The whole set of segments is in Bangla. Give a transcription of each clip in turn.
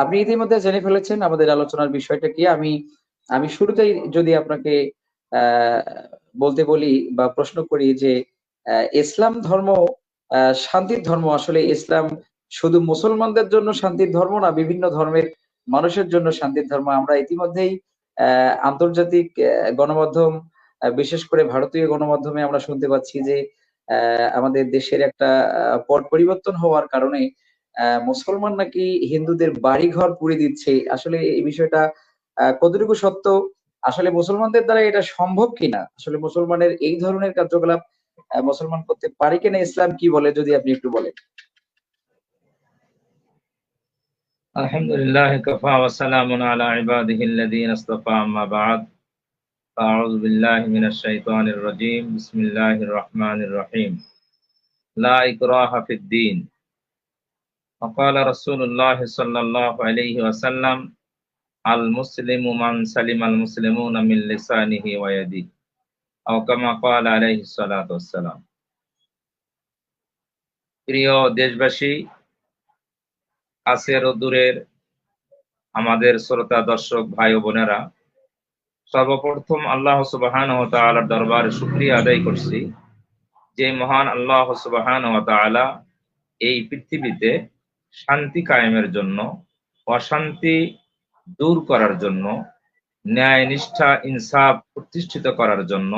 আপনি ইতিমধ্যে জেনে ফেলেছেন আমাদের আলোচনার বিষয়টা কি। আমি আমি শুরুতেই যদি আপনাকে আহ, বলতে বলি বা প্রশ্ন করি যে ইসলাম ধর্ম শান্তির ধর্ম। আসলে ইসলাম শুধু মুসলমানদের জন্য শান্তির ধর্ম না, বিভিন্ন ধর্মের মানুষের জন্য শান্তির ধর্ম। আমরা ইতিমধ্যেই আন্তর্জাতিক গণমাধ্যম, বিশেষ করে ভারতীয় গণমাধ্যমে আমরা শুনতে পাচ্ছি যে আমাদের দেশের একটা পট পরিবর্তন হওয়ার কারণে মুসলমান নাকি হিন্দুদের বাড়িঘর পুড়িয়ে দিচ্ছে। আসলে এই বিষয়টা কতটুকু সত্য? আসলে মুসলমানদের দ্বারা এটা সম্ভব কিনা? আসলে মুসলমানের এই ধরনের কার্যকলাপ মুসলমান করতে পারে কিনা, ইসলাম কি বলে, যদি আপনি একটু বলেন। আলহামদুলিল্লাহ কাফা ওয়া সালামুন আলা ইবাদিহিল্লাযীনা ইসতাফা আম্মা বা'দ আউযু বিল্লাহি মিনাশ শাইতানির রাজীম বিসমিল্লাহির রহমানির রহিম লা ইকরাহা ফিদ-দীন ওয়া ক্বালা রাসূলুল্লাহ সাল্লাল্লাহু আলাইহি ওয়াসাল্লাম আল মুসলিমু মান সালিমাল মুসলিমুনা মিন লিসানিহি ওয়া ইয়াদিহি আও কামা ক্বালা আলাইহিস সালাতু ওয়াসসালাম। প্রিয় দেশবাসী, কাছের ও দূরের আমাদের শ্রোতা দর্শক ভাই ও বোনেরা, সর্বপ্রথম আল্লাহ সুবহানাহু ওয়া তাআলার দরবারে শুকরিয়া আদায় করছি যে মহান আল্লাহ সুবহানাহু ওয়া তাআলা এই পৃথিবীতে শান্তি কায়েমের জন্য, অশান্তি দূর করার জন্য, ন্যায় নিষ্ঠা ইনসাফ প্রতিষ্ঠিত করার জন্য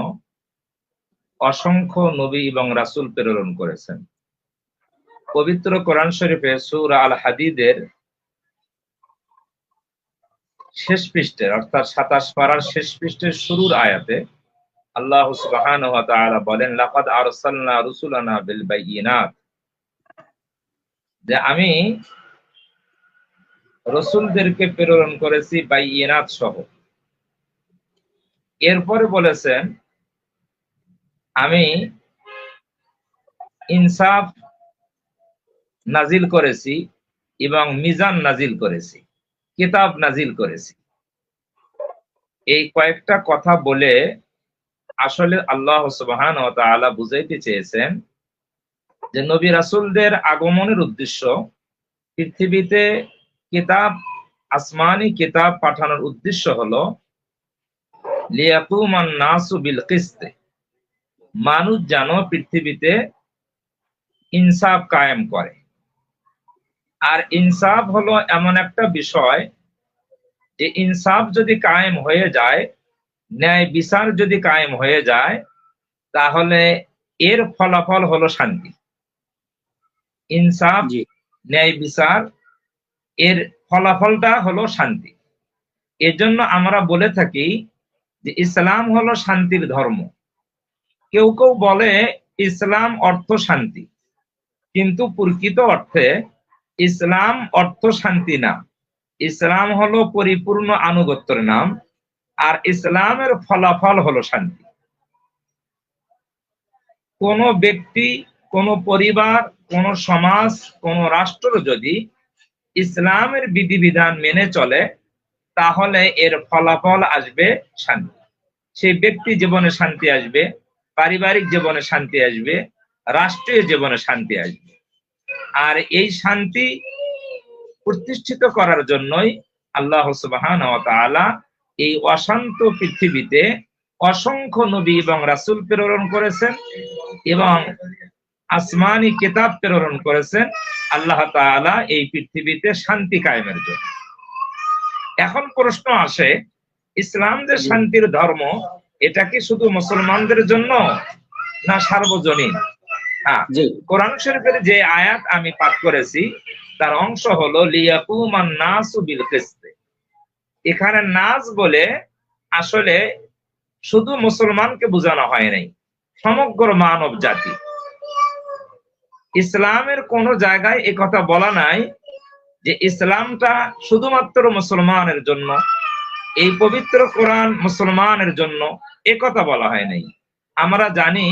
অসংখ্য নবী এবং রাসূল প্রেরণ করেছেন। পবিত্র কোরআন শরীফে সূরা আল হাদীদের শেষ পৃষ্ঠের অর্থাৎ ২৭ পারার শেষ পৃষ্ঠের শুরুর আয়াতে আল্লাহ সুবহানাহু ওয়া তাআলা বলেন, লাকাদ আরসালনা রুসুলানা বিল বায়িনাত, যে আমি রসুলদেরকে প্রেরণ করেছি বাইয়িনাত সহ। এরপরে বলেছেন, আমি ইনসাফ নাজিল করেছি এবং মিজান নাজিল করেছি, কিতাব নাজিল করেছি। এই কয়েকটা কথা বলে আসলে আল্লাহ সুবহানাহু ওয়া তাআলা বুঝাইতে চেয়েছেন যে নবী রাসূলদের আগমনের উদ্দেশ্য, পৃথিবীতে কিতাব, আসমানি কিতাব পাঠানোর উদ্দেশ্য হলো লিয়াকুমান নাসু বিল কিসত, মানুষ যেন পৃথিবীতে ইনসাফ কায়েম করে। আর ইনসাফ হলো এমন একটা বিষয় যে ইনসাফ যদি কায়েম হয়ে যায়, ন্যায় বিচার যদি কায়েম হয়ে যায়, তাহলে এর ফলাফল হলো শান্তি। ইনসাফ, জি। ন্যায় বিচার, এর ফলাফলটা হলো শান্তি। এজন্য আমরা বলে থাকি যে ইসলাম হলো শান্তির ধর্ম। কেউ কেউ বলে ইসলাম অর্থ শান্তি, কিন্তু প্রকৃত অর্থে ইসলাম অর্থ শান্তি না। ইসলাম হলো পরিপূর্ণ আনুগত্যের নাম, আর ইসলামের ফলাফল হলো শান্তি। কোন ব্যক্তি, কোন পরিবার, কোন সমাজ, কোন রাষ্ট্র যদি ইসলামের বিধিবিধান মেনে চলে, তাহলে এর ফলাফল আসবে শান্তি। সেই ব্যক্তি জীবনে শান্তি আসবে, পারিবারিক জীবনে শান্তি আসবে, রাষ্ট্রীয় জীবনে শান্তি আসবে। আর এই শান্তি প্রতিষ্ঠিত করার জন্যই আল্লাহ সুবহানাহু ওয়া তাআলা এই অশান্ত পৃথিবীতে অসংখ্য নবী এবং রাসূল প্রেরণ করেছেন এবং আসমানি কিতাব প্রেরণ করেছেন আল্লাহ তাআলা এই পৃথিবীতে শান্তি কায়েমের জন্য। এখন প্রশ্ন আসে, ইসলাম যে শান্তির ধর্ম, এটা কি শুধু মুসলমানদের জন্য না সার্বজনীন? হ্যাঁ, কোরআন শরীফের যে আয়াত আমি পাঠ করেছি তার অংশ হলো লিয়াকুমান নাসু বিল কিসত। এখানে নাস বলে আসলে শুধু মুসলমানকে বোঝানো হয় নাই, সমগ্র মানব জাতি। ইসলামের কোন জায়গায় এ কথা বলা নাই যে ইসলামটা শুধুমাত্র মুসলমানের জন্য, এই পবিত্র কোরআন মুসলমানের জন্য, এ কথা বলা হয় নাই। আমরা জানি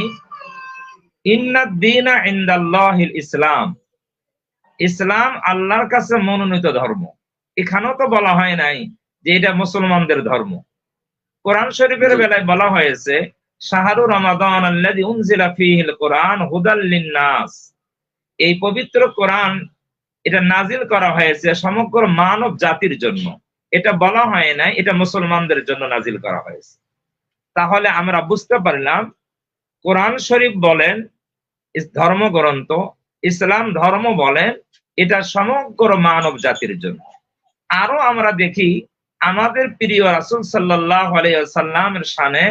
ইন্নাদ দীনা ইনদাল্লাহিল ইসলাম, ইসলাম আল্লাহর কাছে মনোনীত ধর্ম। এখানেও তো বলা হয় নাই যে এটা মুসলমানদের ধর্ম। কোরআন শরীফের বেলায় বলা হয়েছে শাহরু রমাদান আল্লাযী উনজিলা ফীহিল কোরআন হুদাল লিন-নাস, এই পবিত্র কোরআন এটা নাজিল করা হয়েছে সমগ্র মানব জাতির জন্য। এটা বলা হয় না এটা মুসলমানদের জন্য নাজিল করা হয়েছে। তাহলে আমরা বুঝতে পারলাম কোরআন শরীফ বলেন ধর্মগ্রন্থ, ইসলাম ধর্ম বলেন এটা সমগ্র মানব জাতির জন্য। আরো আমরা দেখি আমাদের প্রিয় রাসূল সাল্লাল্লাহু আলাইহি ওয়াসাল্লামের শানে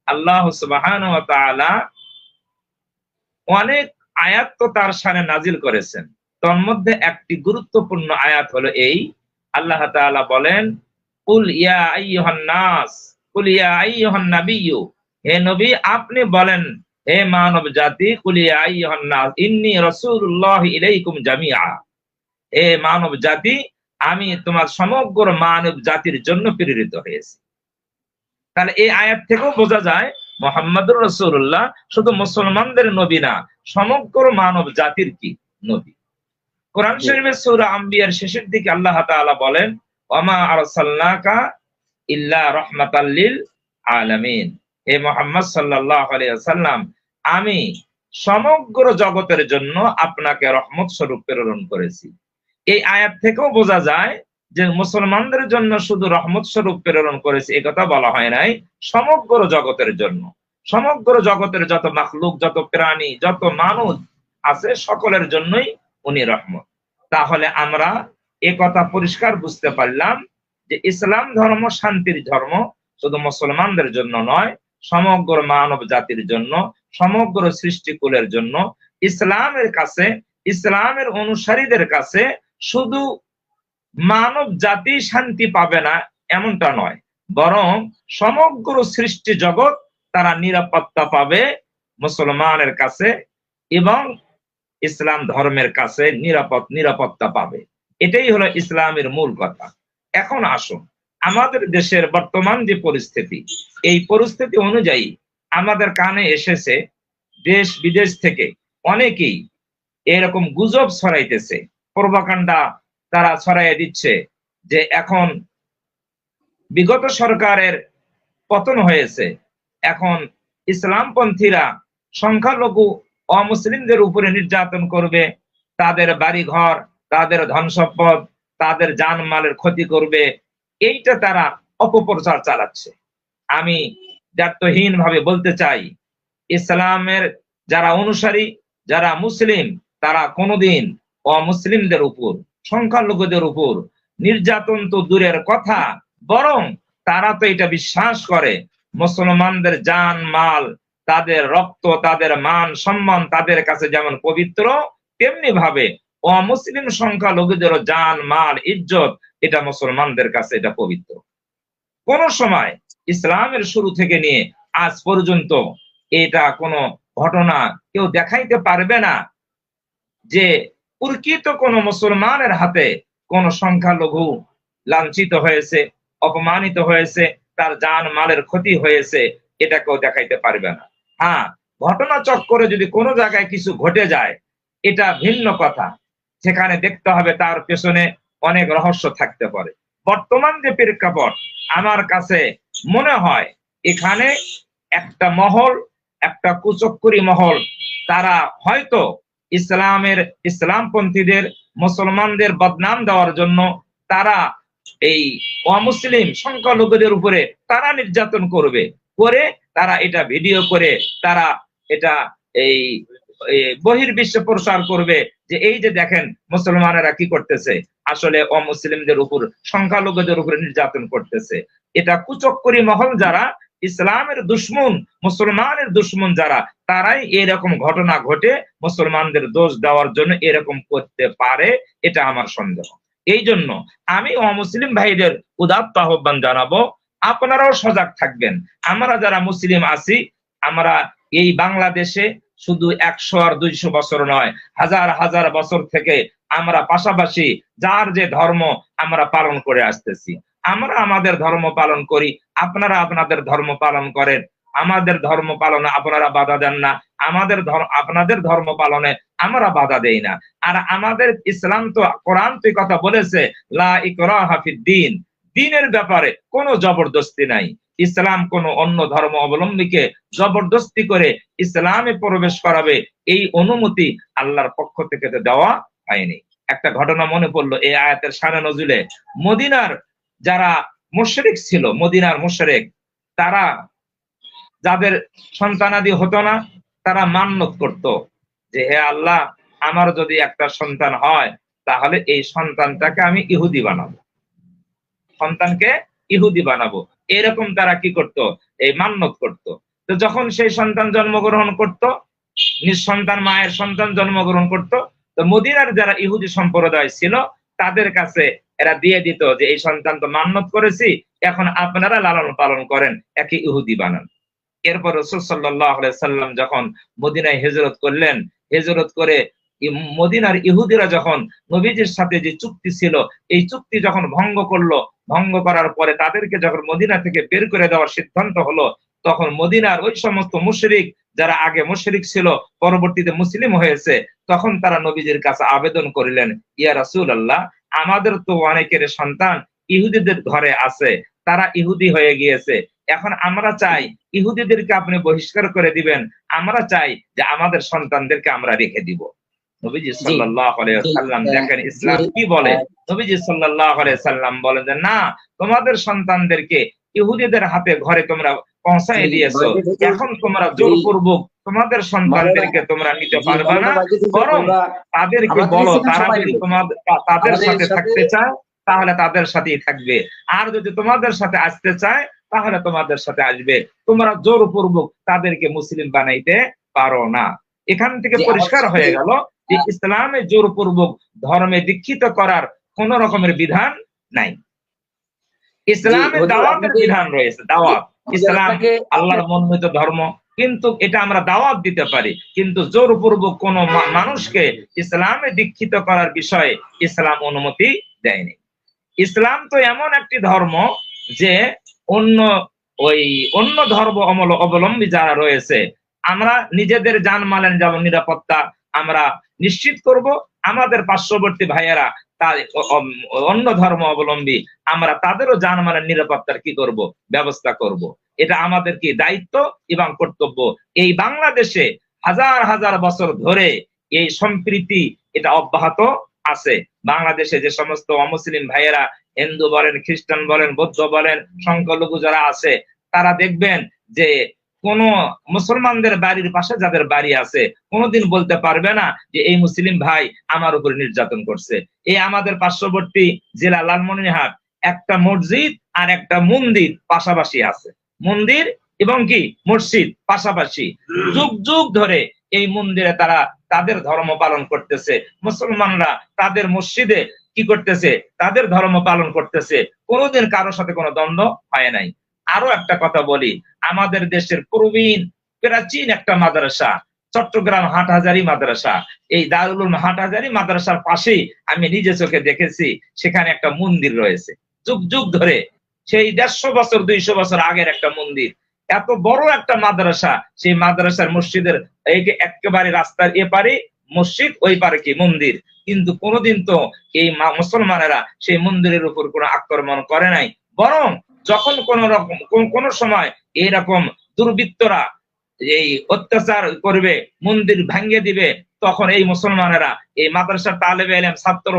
আল্লাহ সুবহানাহু ওয়া তাআলা অনেক আয়াত তো তার শানে নাজিল করেছেন। তার মধ্যে একটি গুরুত্বপূর্ণ আয়াত হলো এই, আল্লাহ তাআলা বলেন কুল ইয়া আইয়ুহান নাস, কুল ইয়া আইয়ুহান নাবিয়্যু, হে নবী আপনি বলেন হে মানব জাতি, কুল ইয়া আইয়ুহান নাস ইন্নী রাসূলুল্লাহি ইলাইকুম জামিআ, হে মানব জাতি আমি তোমার সমগ্র মানব জাতির জন্য প্রেরিত হয়েছি। তাহলে এই আয়াত থেকেও বোঝা যায় মুহাম্মদুর রাসূলুল্লাহ শুধু মুসলমানদের নবী না, সমগ্র মানব জাতির কি নবী। কোরআন শরীফের সূরা আম্বিয়ার শেষের দিকে আল্লাহ তাআলা বলেন ওয়ামা আরসালনাকা ইল্লা রাহমাতাল লিল আলামিন, হে মুহাম্মদ সাল্লাল্লাহু আলাইহি ওয়াসাল্লাম আমি সমগ্র জগতের জন্য আপনাকে রহমত স্বরূপ প্রেরণ করেছি। এই আয়াত থেকেও বোঝা যায় যে মুসলমানদের জন্য শুধু রহমত স্বরূপ প্রেরণ করেছে এই কথা বলা হয় নাই, সমগ্র জগতের জন্য। সমগ্র জগতের যত মাখলুক, যত প্রাণী, যত মানুষ আছে সকলের জন্যই উনি রহমত। তাহলে আমরা এ কথা পরিষ্কার বুঝতে পারলাম যে ইসলাম ধর্ম শান্তির ধর্ম, শুধু মুসলমানদের জন্য নয়, সমগ্র মানব জাতির জন্য, সমগ্র সৃষ্টিকুলের জন্য। ইসলামের কাছে, ইসলামের অনুসারীদের কাছে শুধু মানব জাতি শান্তি পাবে না এমনটা নয়, বরং সমগ্র সৃষ্টি জগৎ তারা নিরাপত্তা পাবে মুসলমানের কাছে এবং ইসলাম ধর্মের কাছে নিরাপত্তা পাবে। এটাই হলো ইসলামের মূল কথা। এখন আসুন আমাদের দেশের বর্তমান যে পরিস্থিতি, এই পরিস্থিতি অনুযায়ী আমাদের কানে এসেছে দেশ বিদেশ থেকে অনেকেই এরকম গুজব ছড়াইতেছে, প্রোপাগান্ডা তারা ছড়াইয়ে দিচ্ছে যে এখন বিগত সরকারের পতন হয়েছে, এখন ইসলামপন্থীরা সংখ্যালঘু অমুসলিমদের উপরে নির্যাতন করবে, তাদের বাড়িঘর, তাদের ধন সম্পদ, তাদের জানমালের ক্ষতি করবে, এইটা তারা অপপ্রচার চালাচ্ছে। আমি দ্ব্যর্থহীন ভাবে বলতে চাই ইসলামের যারা অনুসারী, যারা মুসলিম, তারা কোনোদিন অমুসলিমদের উপর, সংখ্যালঘুদের উপর নির্যাতন তো দূরের কথা, বরং তারা তো এটা বিশ্বাস করে মুসলমানদের জান মাল, তাদের রক্ত, তাদের মান সম্মান তাদের কাছে যেমন পবিত্র, তেমনি ভাবে অমুসলিম সংখ্যালঘুদেরও জান মাল ইজ্জত এটা মুসলমানদের কাছে এটা পবিত্র। কোন সময় ইসলামের শুরু থেকে নিয়ে আজ পর্যন্ত এটা কোনো ঘটনা কেউ দেখাইতে পারবে না যে প্রকৃত কোন মুসলমানের হাতে কোন সংখ্যালঘু লাঞ্ছিত হয়েছে, অপমানিত হয়েছে, তার জান মালের ক্ষতি হয়েছে, এটা কেউ দেখাইতে পারবে না। হ্যাঁ, ঘটনা চক্করে যদি কোনো জায়গায় কিছু ঘটে যায় এটা ভিন্ন কথা, সেখানে দেখতে হবে তার পেছনে অনেক রহস্য থাকতে পারে। বর্তমান যে প্রেক্ষাপট আমার কাছে মনে হয় এখানে একটা মহল, একটা কুচক্করি মহল, তারা হয়তো ইসলামপন্থীদের, মুসলমানদের বদনাম দেওয়ার জন্য তারা এই অমুসলিম সংখ্যালঘুদের উপরে তারা নির্যাতন করবে, করে তারা এটা ভিডিও করে তারা এটা এই বহির্বিশ্বে প্রচার করবে যে এই যে দেখেন মুসলমানেরা কি করতেছে, আসলে অমুসলিমদের উপর, সংখ্যালঘুদের উপরে নির্যাতন করতেছে। এটা কুচক্করি মহল যারা ইসলামের দুশ্মন, মুসলমানের দুশ্মন যারা, তারাই এরকম ঘটনা ঘটে মুসলমানদের দোষ দেওয়ার জন্য এরকম করতে পারে, এটা আমার সন্দেহ। এই জন্য আমি অমুসলিম ভাইদের উদাত্ত আহ্বান জানাবো, আপনারাও সজাগ থাকবেন। আমরা যারা মুসলিম আছি, আমরা এই বাংলাদেশে শুধু 100 আর 200 বছর নয়, হাজার হাজার বছর থেকে আমরা পাশাপাশি যার যে ধর্ম আমরা পালন করে আসতেছি। আমরা আমাদের ধর্ম পালন করি, আপনারা আপনাদের ধর্ম পালন করেন। আমাদের ধর্ম পালনে আপনারা বাধা দেন না, আপনাদের ধর্ম পালনে আমরা বাধা দেই না। আর আমাদের ইসলাম তো, কোরআন তো কথা বলেছে লা ইকরাহা ফিদ্দীন, দ্বীনের ব্যাপারে কোনো জবরদস্তি নাই। ইসলাম কোন অন্য ধর্ম অবলম্বীকে জবরদস্তি করে ইসলামে প্রবেশ করাবে এই অনুমতি আল্লাহর পক্ষ থেকে তো দেওয়া হয়নি। একটা ঘটনা মনে পড়লো এই আয়াতের শানে নজুলে। মদিনার যারা মুশরিক ছিল, মদিনার মুশরিক, তারা যাদের সন্তানাদি হতো না, তারা মান্নত করত যে হে আল্লাহ, আমার যদি একটা সন্তান হয় তাহলে এই সন্তানটাকে আমি ইহুদি বানাবো, সন্তানকে ইহুদি বানাবো। এরকম তারা কি করত, এই মান্নত করত। তো যখন সেই সন্তান জন্মগ্রহণ করত, নিঃসন্তান মায়ের সন্তান জন্মগ্রহণ করত, তো মদিনার যারা ইহুদি সম্প্রদায় ছিল তাদের কাছে এরা দিয়ে দিত যে এই সন্তান তো মান্নত করেছি, এখন আপনারা লালন পালন করেন, একে ইহুদি বানান। এরপর রাসূল সাল্লাল্লাহু আলাইহি সাল্লাম যখন মদিনায় হিজরত করলেন, হিজরত করে মদিনার ইহুদিরা যখন নবীজির সাথে যে চুক্তি ছিল, এই চুক্তি যখন ভঙ্গ করলো, ভঙ্গ করার পরে তাদেরকে যখন মদিনা থেকে বের করে দেওয়ার সিদ্ধান্ত হলো, তখন মদিনার ওই সমস্ত মুশরিক যারা আগে মুশরিক ছিল পরবর্তীতে মুসলিম হয়েছে, তখন তারা নবীজির কাছে আবেদন করিলেন, ইয়া রাসূলুল্লাহ, আমাদের তো অনেকের সন্তান ইহুদিদের ঘরে আছে, তারা ইহুদি হয়ে গিয়েছে, এখন আমরা চাই ইহুদিদেরকে আপনি বহিষ্কার করে দিবেন, আমরা চাই যে আমাদের সন্তানদেরকে আমরা রেখে দিব। নবীজি সাল্লাল্লাহু আলাইহি ওয়াসাল্লাম দেখেন ইসলাম কি বলে। নবীজি সাল্লাল্লাহু আলাইহি ওয়াসাল্লাম বলেন যে না, তোমাদের সন্তানদেরকে ইহুদিদের হাতে ঘরে তোমরা পৌঁছায় দিয়েছো, এখন তোমরা জোরপূর্বক তোমাদের সন্তানদেরকে তোমরা নিতে পারবে না, বরং তাদেরকে বলো তারা যদি তাদের সাথে থাকতে চায় তাহলে তাদের সাথেই থাকবে, আর যদি তোমাদের সাথে আসতে চায় তাহলে তোমাদের সাথে আসবে, তোমরা জোরপূর্বক তাদেরকে মুসলিম বানাইতে পারো না। এখান থেকে পরিষ্কার হয়ে গেল যে ইসলামে জোরপূর্বক ধর্মে দীক্ষিত করার কোন রকমের বিধান নাই। ইসলামে দাওয়াতের বিধান রয়েছে, দাওয়াত। ইসলাম আল্লাহর মনোনীত ধর্ম, কিন্তু এটা আমরা দাওয়াত দিতে পারি, কিন্তু জোরপূর্বক কোন মানুষকে ইসলামে দীক্ষিত করার বিষয়ে ইসলাম অনুমতি দেয়নি। ইসলাম তো এমন একটি ধর্ম যে অন্য ধর্ম অবলম্বী যারা রয়েছে, আমরা নিজেদের জানমালের যেমন নিরাপত্তা আমরা নিশ্চিত করব, আমাদের পার্শ্ববর্তী ভাইয়েরা তার অন্য ধর্ম অবলম্বী, আমরা তাদেরও জানমালের নিরাপত্তার কি করব, ব্যবস্থা করব। এটা আমাদের কি দায়িত্ব এবং কর্তব্য। এই বাংলাদেশে হাজার হাজার বছর ধরে এই সম্প্রীতি এটা অব্যাহত আছে। বাংলাদেশে যে সমস্ত অমুসলিম ভাইয়েরা, হিন্দু বলেন, খ্রিস্টান বলেন, বৌদ্ধ বলেন, সংখ্যালঘু যারা আছে, তারা দেখবেন যে কোন মুসলমানদের বাড়ির পাশে যাদের বাড়ি আছে কোনোদিন বলতে পারবে না যে এই মুসলিম ভাই আমার উপর নির্যাতন করছে। এই আমাদের পার্শ্ববর্তী জেলা লালমনিরহাট একটা মসজিদ আর একটা মন্দির পাশাপাশি আছে, মন্দির এবং কি মসজিদ পাশাপাশি, যুগ যুগ ধরে এই মন্দিরে তারা তাদের ধর্ম পালন করতেছে, মুসলমানরা তাদের মসজিদে কি করতেছে, তাদের ধর্ম পালন করতেছে, কোনোদিন কারোর সাথে কোনো দ্বন্দ্ব হয় নাই। আরো একটা কথা বলি, আমাদের দেশের প্রবীণ প্রাচীন একটা মাদ্রাসা চট্টগ্রাম হাটহাজারী মাদ্রাসা, এই দারুল উলুম হাটহাজারী মাদ্রাসার পাশেই আমি নিজে চোখে দেখেছি, সেখানে একটা মন্দির রয়েছে যুগ যুগ ধরে, সেই 150 বছর 200 বছর আগের একটা মন্দির, এত বড় একটা মাদ্রাসা। সেই মাদ্রাসার মসজিদের এই যে একেবারে রাস্তার এপারে মসজিদ, ওই পারে কি মন্দির, কিন্তু কোনোদিন তো এই মুসলমানেরা সেই মন্দিরের উপর কোনো আক্রমণ করে নাই, বরং যখন কোন সময় এইরকম দুর্বৃত্তরা এই অত্যাচার করবে, মন্দির ভাঙ্গে দিবে, তখন এই মুসলমানেরা, এই মাদ্রাসার তালেবে ইলম ছাত্র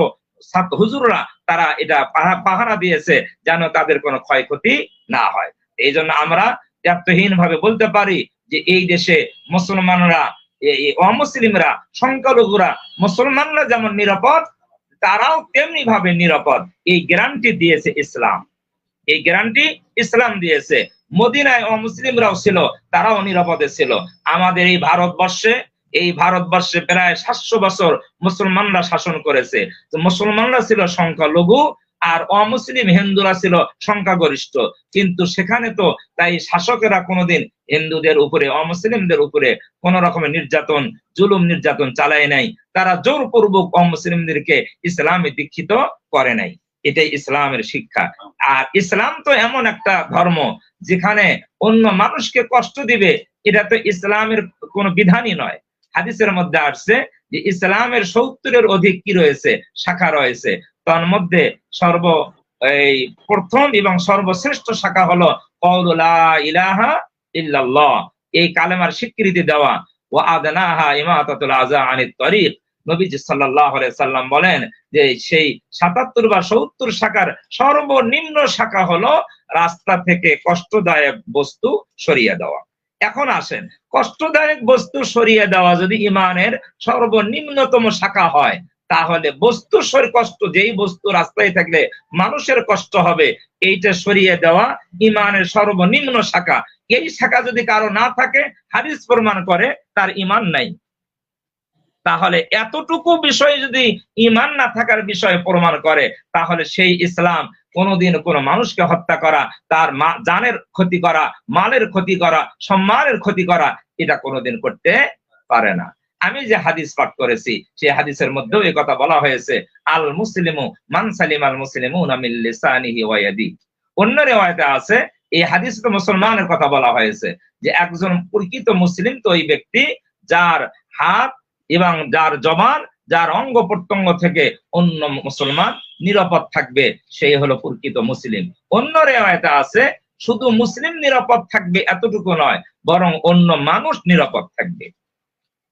হুজুররা, তারা এটা পাহারা দিয়েছে যেন তাদের কোনো ক্ষয়ক্ষতি না হয়। এই জন্য আমরা দায়িত্বহীন ভাবে বলতে পারি যে এই দেশে মুসলমানরা, অমুসলিমরা, সংখ্যালঘুরা, মুসলমানরা যেমন নিরাপদ, তারাও তেমনি ভাবে নিরাপদ। এই গ্যারান্টি দিয়েছে ইসলাম, এই গ্যারান্টি ইসলাম দিয়েছে। মদিনায় অমুসলিমরাও ছিল, তারাও নিরাপদে ছিল। আমাদের এই ভারতবর্ষে প্রায় 700 বছর মুসলমানরা শাসন করেছে। তো মুসলমানরা ছিল সংখ্যালঘু আর অমুসলিম হিন্দুরা ছিল সংখ্যাগরিষ্ঠ, কিন্তু সেখানে তো তাই শাসকেরা কোনোদিন হিন্দুদের উপরে, অমুসলিমদের উপরে কোন রকমের নির্যাতন, জুলুম নির্যাতন চালায় নাই, তারা জোরপূর্বক অমুসলিমদেরকে ইসলামে দীক্ষিত করে নাই। এটাই ইসলামের শিক্ষা। আর ইসলাম তো এমন একটা ধর্ম যেখানে অন্য মানুষকে কষ্ট দিবে, এটা তো ইসলামের কোনো বিধানই নয়। হাদিসের মধ্যে আসছে যে ইসলামের 70-এর অধিক কি রয়েছে, শাখা রয়েছে, তার মধ্যে প্রথম এবং সর্বশ্রেষ্ঠ শাখা হলো কওলু লা ইলাহা ইল্লাল্লাহ, এই কালেমার স্বীকৃতি দেওয়া, ওয়া আদনাহা ইমাতাতুল আযা আনিত তরিক, নবীজি সাল্লাল্লাহু আলাইহি সাল্লাম বলেন যে সেই ৭৭ বা ৭০ শাখার সর্বনিম্ন শাখা হলো রাস্তা থেকে কষ্টদায়ক বস্তু সরিয়ে দেওয়া। এখন আসেন, কষ্টদায়ক বস্তু সরিয়ে দেওয়া যদি ইমানের সর্বনিম্নতম শাখা হয়, তাহলে বস্তু কষ্ট, যেই বস্তু রাস্তায় থাকলে মানুষের কষ্ট হবে, এইটা সরিয়ে দেওয়া ইমানের সর্বনিম্ন শাখা। এই শাখা যদি কারো না থাকে, হাদিস প্রমাণ করে তার ইমান নাই। তাহলে এতটুকু বিষয় যদি ইমান না থাকার বিষয় প্রমাণ করে, তাহলে সেই ইসলাম কোনোদিন কোনো মানুষকে হত্যা করা, তার জানের ক্ষতি করা, মালের ক্ষতি করা, সম্মানের ক্ষতি করা, এটা কোনোদিন করতে পারে না। আমি যে হাদিস পাঠ করেছি সেই হাদিসের মধ্যেও এই কথা বলা হয়েছে, আল মুসলিমু মান সালিম আল মুসলিমুনা মিন লিসানিহি ওয়া ইয়াদিহি। অন্য রিওয়ায়াতে আছে, এই হাদিসে তো মুসলমানের কথা বলা হয়েছে, যে একজন প্রকৃত মুসলিম তো ওই ব্যক্তি যার হাত এবং যার জবান, যার অঙ্গ প্রত্যঙ্গ থেকে অন্য মুসলমান নিরাপদ থাকবে, সেই হলো প্রকৃত মুসলিম। অন্য রিওয়ায়াতে আছে শুধু মুসলিম নিরাপদ থাকবে এতটুকু নয়, বরং অন্য মানুষ নিরাপদ থাকবে।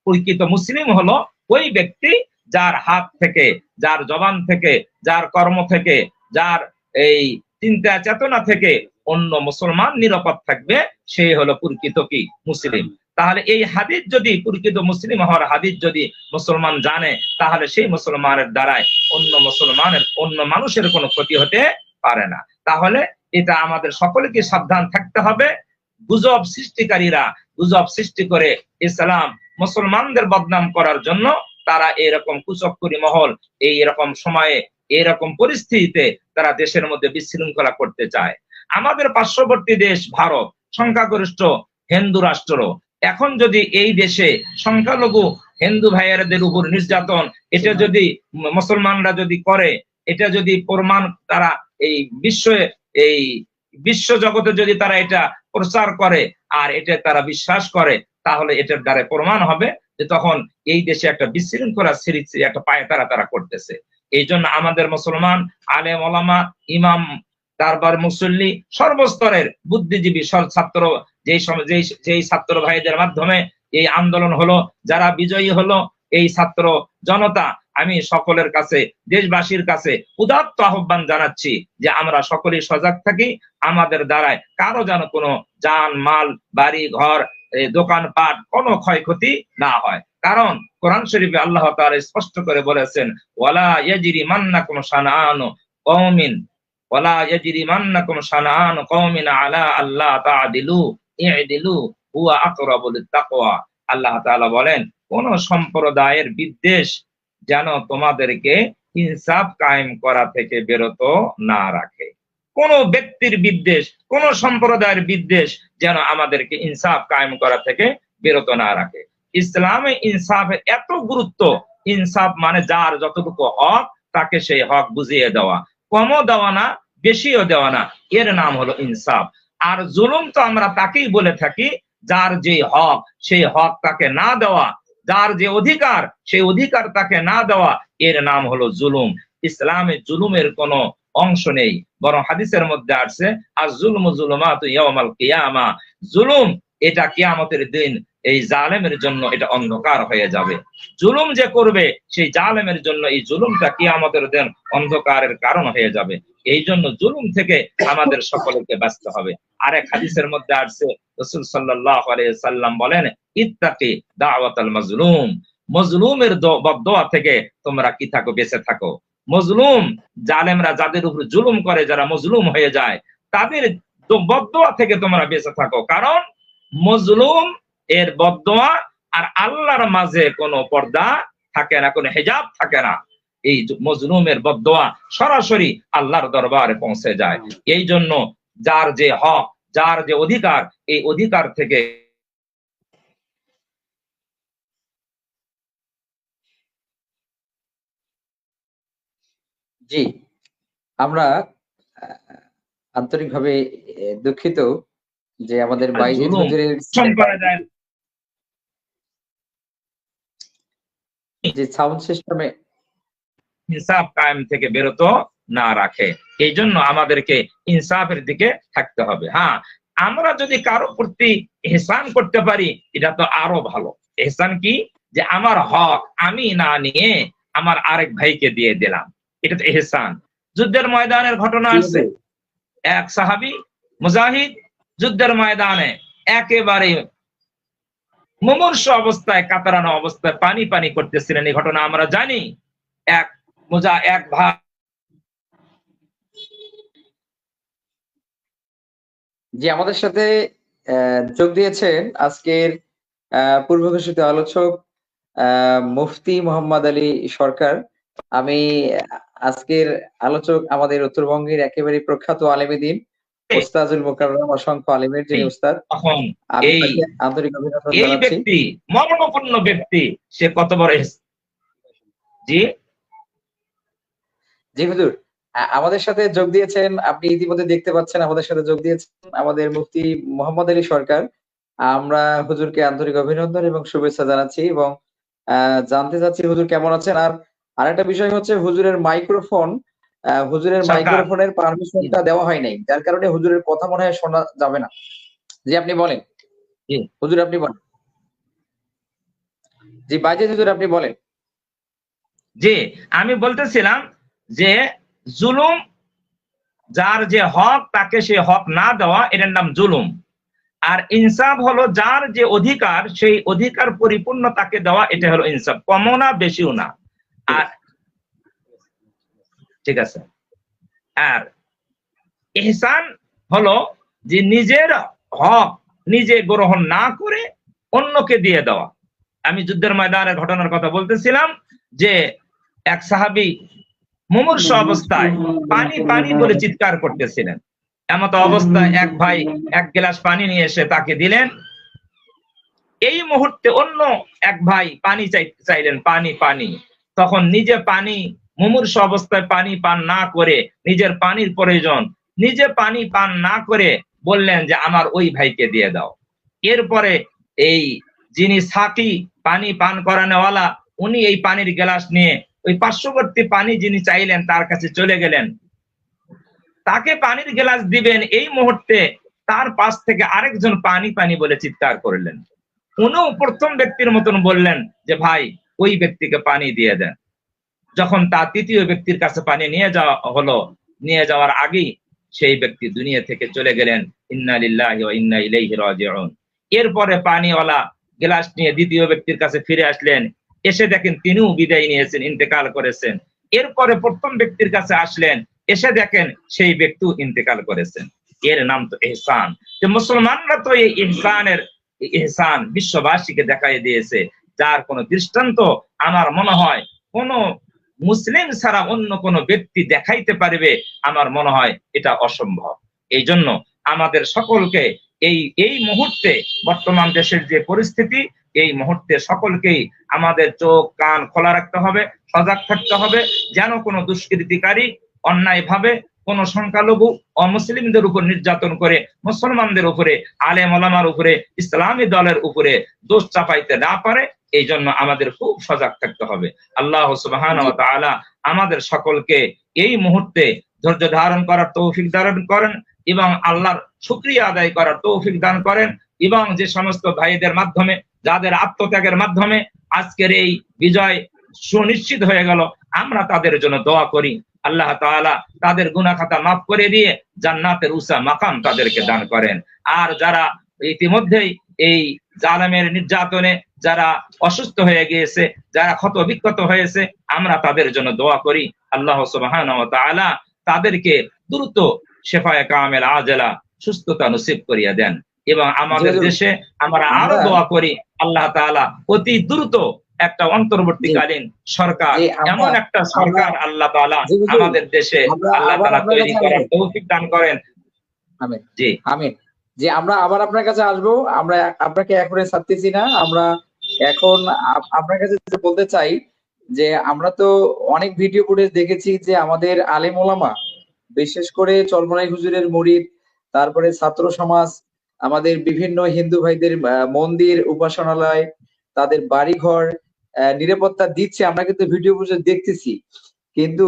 প্রকৃত মুসলিম হলো ওই ব্যক্তি যার হাত থেকে, যার জবান থেকে, যার কর্ম থেকে, যার এই চিন্তা চেতনা থেকে অন্য মুসলমান নিরাপদ থাকবে, সেই হলো প্রকৃত কি মুসলিম। তাহলে এই হাদিস যদি, প্রকৃত মুসলিম হওয়ার হাদিস যদি মুসলমান জানে, তাহলে সেই মুসলমানের দ্বারাই অন্য মানুষের কোনো ক্ষতি হতে পারে না। তাহলে এটা আমাদের সকলকে সাবধান থাকতে হবে। গুজব সৃষ্টিকারীরা গুজব সৃষ্টি করে ইসলাম মুসলমানদের বদনাম করার জন্য তারা এরকম কুচক্করি মহল এইরকম সময়ে, এরকম পরিস্থিতিতে তারা দেশের মধ্যে বিশৃঙ্খলা করতে চায়। আমাদের পার্শ্ববর্তী দেশ ভারত সংখ্যাগরিষ্ঠ হিন্দু রাষ্ট্র। এখন যদি এই দেশে সংখ্যালঘু হিন্দু ভাইয়েরাদের উপর নির্যাতন, এটা যদি মুসলমানরা যদি করে, এটা যদি প্রমাণ তারা এই বিশ্ব জগতে যদি তারা এটা প্রচার করে আর এটা তারা বিশ্বাস করে, তাহলে এটার দ্বারা প্রমাণ হবে যে তখন এই দেশে একটা বিশৃঙ্খলা সৃষ্টি, একটা পায়তারা তারা করতেছে। এই জন্য আমাদের মুসলমান আলেম ওলামা, ইমাম, তারপর মুসল্লি, সর্বস্তরের বুদ্ধিজীবী ছাত্র, যেই ছাত্র ভাইদের মাধ্যমে এই আন্দোলন হলো, যারা বিজয়ী হলো এই ছাত্র জনতা, আমি সকলের কাছে, দেশবাসীর কাছে উদাত্ত আহ্বান জানাচ্ছি যে আমরা সকলেই সজাগ থাকি, আমাদের দ্বারায় কারো যেন কোনো জান মাল, বাড়ি ঘর, দোকানপাট কোনো ক্ষয়ক্ষতি না হয়। কারণ কোরআন শরীফে আল্লাহ তাআলা স্পষ্ট করে বলেছেন, ওয়ালা ইয়াজরিমান্নাকুম শানাআনু কওমিন ওয়ালা ইয়াজরিমান্নাকুম শানাআনু কওমিন আলা আল্লা তা'দিলু ই'দিলু হুয়া আকরাবু লিত-তাকওয়া। আল্লাহ তাআলা বলেন, কোন সম্প্রদায়ের বিদ্বেষ যেন তোমাদেরকে ইনসাফ কায়েম করা থেকে বিরত না রাখে। কোন ব্যক্তির বিদ্বেষ, কোন সম্প্রদায়ের বিদ্বেষ যেন আমাদেরকে ইনসাফ কায়েম করা থেকে বিরত না রাখে। ইসলামে ইনসাফের এত গুরুত্ব, ইনসাফ মানে যার যতটুকু হক তাকে সেই হক বুঝিয়ে দেওয়া, কমও দেওয়া না, বেশিও দেওয়া না, এর নাম হলো ইনসাফ। আর জুলুম তো আমরা তাকেই বলে থাকি যার যে হক সেই হক তাকে না দেওয়া, যার যে অধিকার সেই অধিকার তাকে না দেওয়া, এর নাম হলো জুলুম। ইসলামে জুলুমের কোনো অংশ নেই, বরং হাদিসের মধ্যে আসছে আয-যুলমু যুলুমাতু ইয়াওমাল কিয়ামা, জুলুম এটা কিয়ামতের দিন এই জালেমের জন্য এটা অন্ধকার হয়ে যাবে। জুলুম যে করবে সেই জালেমের জন্য এই জুলুমটা কিয়ামতের দিন অন্ধকারের কারণ হয়ে যাবে। এই জন্য জুলুম থেকে আমাদের সকলকে বাঁচতে হবে। আরেক হাদিসের মধ্যে আসছে, রাসূল সাল্লাল্লাহু আলাইহি সাল্লাম বলেন, ইত্তাকি দাওয়াতাল মাজলুম, মজলুমের বদদোয়া থেকে তোমরা কি থাকো, বেঁচে থাকো। মজলুম, জালেমরা যাদের উপর জুলুম করে, যারা মজলুম হয়ে যায়, তাদের বদদোয়া থেকে তোমরা বেঁচে থাকো। কারণ মজলুম এর বদদোয়া আর আল্লাহর মাঝে কোনো পর্দা থাকে না, কোনো হিজাব থাকে না। এই মজলুমের বদদোয়া সরাসরি আল্লাহর দরবারে পৌঁছে যায়। এই জন্য যার যে হক, যার যে অধিকার, এই অধিকার থেকে জি, আমরা আন্তরিকভাবে দুঃখিত যে আমাদের বাইজিদ হুজুরের যে সাউন্ড সিস্টেমে ইনসাফ কায়েম থেকে বিরত না রাখে। এই জন্য আমাদেরকে ইনসাফের দিকে থাকতে হবে। হ্যাঁ, আমরা যদি কারো প্রতি ইহসান করতে পারি এটা তো আরো ভালো। ইহসান কি? যে আমার হক আমি না নিয়ে আমার আরেক ভাইকে দিয়ে দিলাম, এটা তো ইহসান। যুদ্ধের ময়দানের ঘটনা জি আসছে, হুজুর। এক সাহাবী মুজাহিদ যুদ্ধের ময়দানে একেবারে মুমূর্ষু অবস্থায়, কাতরানো অবস্থায় পানি পানি করতেছিলেন, এই ঘটনা আমরা জানি। এক ভাই জি, আমাদের সাথে যোগ দিয়েছেন আজকের পূর্ব ঘোষিত আলোচক মুফতি মোহাম্মদ আলী সরকার। আমি আজকের আলোচক আমাদের উত্তরবঙ্গের একেবারে প্রখ্যাত আলেমে দ্বীন ওস্তাজুল মোকাররম অসংখ্য আলেমের যিনি উস্তাদ। তখন আমি এই তাকে আন্তরিক অভিনন্দন এই জানাচ্ছি। ব্যক্তি মরণপূর্ণ ব্যক্তি, সে কত বড় জি জি হুজুর, আমাদের সাথে যোগ দিয়েছেন, আপনি ইতিমধ্যে দেখতে পাচ্ছেন আমাদের সাথে যোগ দিয়েছেন আমাদের মুফতি মোহাম্মদ আলী সরকার। আমরা হুজুরকে আন্তরিক অভিনন্দন এবং শুভেচ্ছা জানাচ্ছি এবং জানতে চাচ্ছি হুজুর কেমন আছেন। আর আরেকটা বিষয় হচ্ছে হুজুরের সরকার। মাইক্রোফোনের পারমিশনটা দেওয়া হয় নাই। যার কারণে হুজুরের কথা মনে হয় শোনা যাবে না। জি, আপনি বলেন। জি হুজুর আপনি বলেন। জি, বাইজিদ হুজুর আপনি বলেন। জি আমি বলতেছিলাম যে জুলুম, যার যে হক তাকে সে হক না দেওয়া, এটার নাম জুলুম। আর ইনসাফ হলো যার যে অধিকার, সেই অধিকার পরিপূর্ণ তাকে দেওয়া, এটা হলো ইনসাফ, কমও না বেশিও না। আর ঠিক আছে, আর ইহসান হলো যে নিজের হক নিজে গ্রহণ না করে অন্যকে দিয়ে দেওয়া। আমি যুদ্ধের ময়দানের ঘটনার কথা বলতেছিলাম যে এক সাহাবী মুমূর্ষু অবস্থায় পানি পানি বলে চিৎকার করতেছিলেন। এমত অবস্থায় এক ভাই এক গ্লাস পানি নিয়ে এসে তাকে দিলেন। এই মুহূর্তে অন্য এক ভাই পানি চাইলেন, পানি পানি। তখন নিজে পানি, মুমূর্ষু অবস্থায় পানি পান না করে, নিজের পানির প্রয়োজন, নিজে পানি পান না করে বললেন যে আমার ওই ভাইকে দিয়ে দাও। এরপরে এই যিনি সাকি, পানি পান করানোওয়ালা, উনি এই পানির গ্লাস নিয়ে ওই পার্শ্ববর্তী পানি যিনি চাইলেন তার কাছে চলে গেলেন। তাকে পানির গ্লাস দিবেন, এই মুহূর্তে তার পাশ থেকে আরেকজন পানি পানি বলে চিৎকার করলেন। উনিও প্রথম ব্যক্তির মতন বললেন যে ভাই ওই ব্যক্তিকে পানি দিয়ে দেন। যখন তা তৃতীয় ব্যক্তির কাছে পানি নিয়ে যাওয়া হলো, নিয়ে যাওয়ার আগেই সেই ব্যক্তি দুনিয়া থেকে চলে গেলেন। ইন্না লিল্লাহি ওয়া ইন্না ইলাইহি রাজিউন। এরপরে পানিওয়ালা গ্লাস নিয়ে দ্বিতীয় ব্যক্তির কাছে ফিরে আসলেন, এসে দেখেন তিনিও বিদায় নিয়েছেন, ইন্তেকাল করেছেন। এরপরে প্রথম ব্যক্তির কাছে আসলেন, এসে দেখেন সেই ব্যক্তিও ইন্তেকাল করেছেন। এর নাম তো ইহসান। যে মুসলমানরা তো এই ইহসান বিশ্ববাসীকে দেখাই দিয়েছে, যার কোনো দৃষ্টান্ত আমার মনে হয় কোন মুসলিম ছাড়া অন্য কোন ব্যক্তি দেখাইতে পারবে, আমার মনে হয় এটা অসম্ভব। এই জন্য আমাদের সকলকে এই মুহূর্তে, বর্তমান দেশের যে পরিস্থিতি, এই মুহূর্তে সকলকেই আমাদের চোখ কান খোলা রাখতে হবে, সজাগ থাকতে হবে, যেন কোনো দুষ্কৃতিকারী অন্যায় ভাবে কোন সংখ্যালঘু অমুসলিমদের উপর নির্যাতন করে মুসলমানদের উপরে, আলেম ওলামার উপরে, ইসলামী দলের উপরে দোষ চাপাইতে না পারে। এই জন্য আমাদের খুব সজাগ থাকতে হবে। আল্লাহ সুবহানাহু ওয়া তাআলা আমাদের সকলকে এই মুহূর্তে ধৈর্য ধারণ করার তৌফিক দান করেন এবং আল্লাহর শুকরিয়া আদায় করার তৌফিক দান করেন। এবং যে সমস্ত ভাইদের মাধ্যমে, যাদের আত্মত্যাগের মাধ্যমে আজকের এই বিজয় সুনিশ্চিত হয়ে গেল, আমরা তাদের জন্য দোয়া করি। আল্লাহ তাআলা তাদের গুনাহ খাতা মাফ করে দিয়ে জান্নাতের উঁচা মাকাম তাদেরকে দান করেন। আর যারা ইতিমধ্যেই এই জালেমের নির্যাতনে যারা অসুস্থ হয়ে গিয়েছে, যারা ক্ষত বিক্ষত হয়েছে, আমরা তাদের জন্য দোয়া করি। আল্লাহ সুবহানাহু ওয়া তাআলা তাদেরকে দ্রুত শেফায়ে কামেল আজেলা সুস্থতা নসিব করিয়া দেন। এবং আমাদের দেশে আমরা আরো দোয়া করি আল্লাহ তাআলা অতি দ্রুত একটা অন্তর্বর্তীকালীন সরকার, এমন একটা সরকার আল্লাহ তাআলা আমাদের দেশে আল্লাহ তাআলা তৈরি করার তৌফিক দান করেন। আমিন। জি আমিন। যে আমরা আবার আপনার কাছে আসবো। আমরা আপনাকে এখনই ছাড়তেছি না। আমরা এখন আপনার কাছে বলতে চাই যে আমরা তো অনেক ভিডিও ফুটেজ দেখেছি যে আমাদের আলেম ওলামা, বিশেষ করে চরমোনাই হুজুরের মুরিদ, তারপরে ছাত্র সমাজ, আমাদের বিভিন্ন হিন্দু ভাইদের মন্দির, উপাসনালয়, তাদের বাড়িঘর নিরাপত্তা দিচ্ছে। আমরা কিন্তু ভিডিও ফুটেজ দেখতেছি। কিন্তু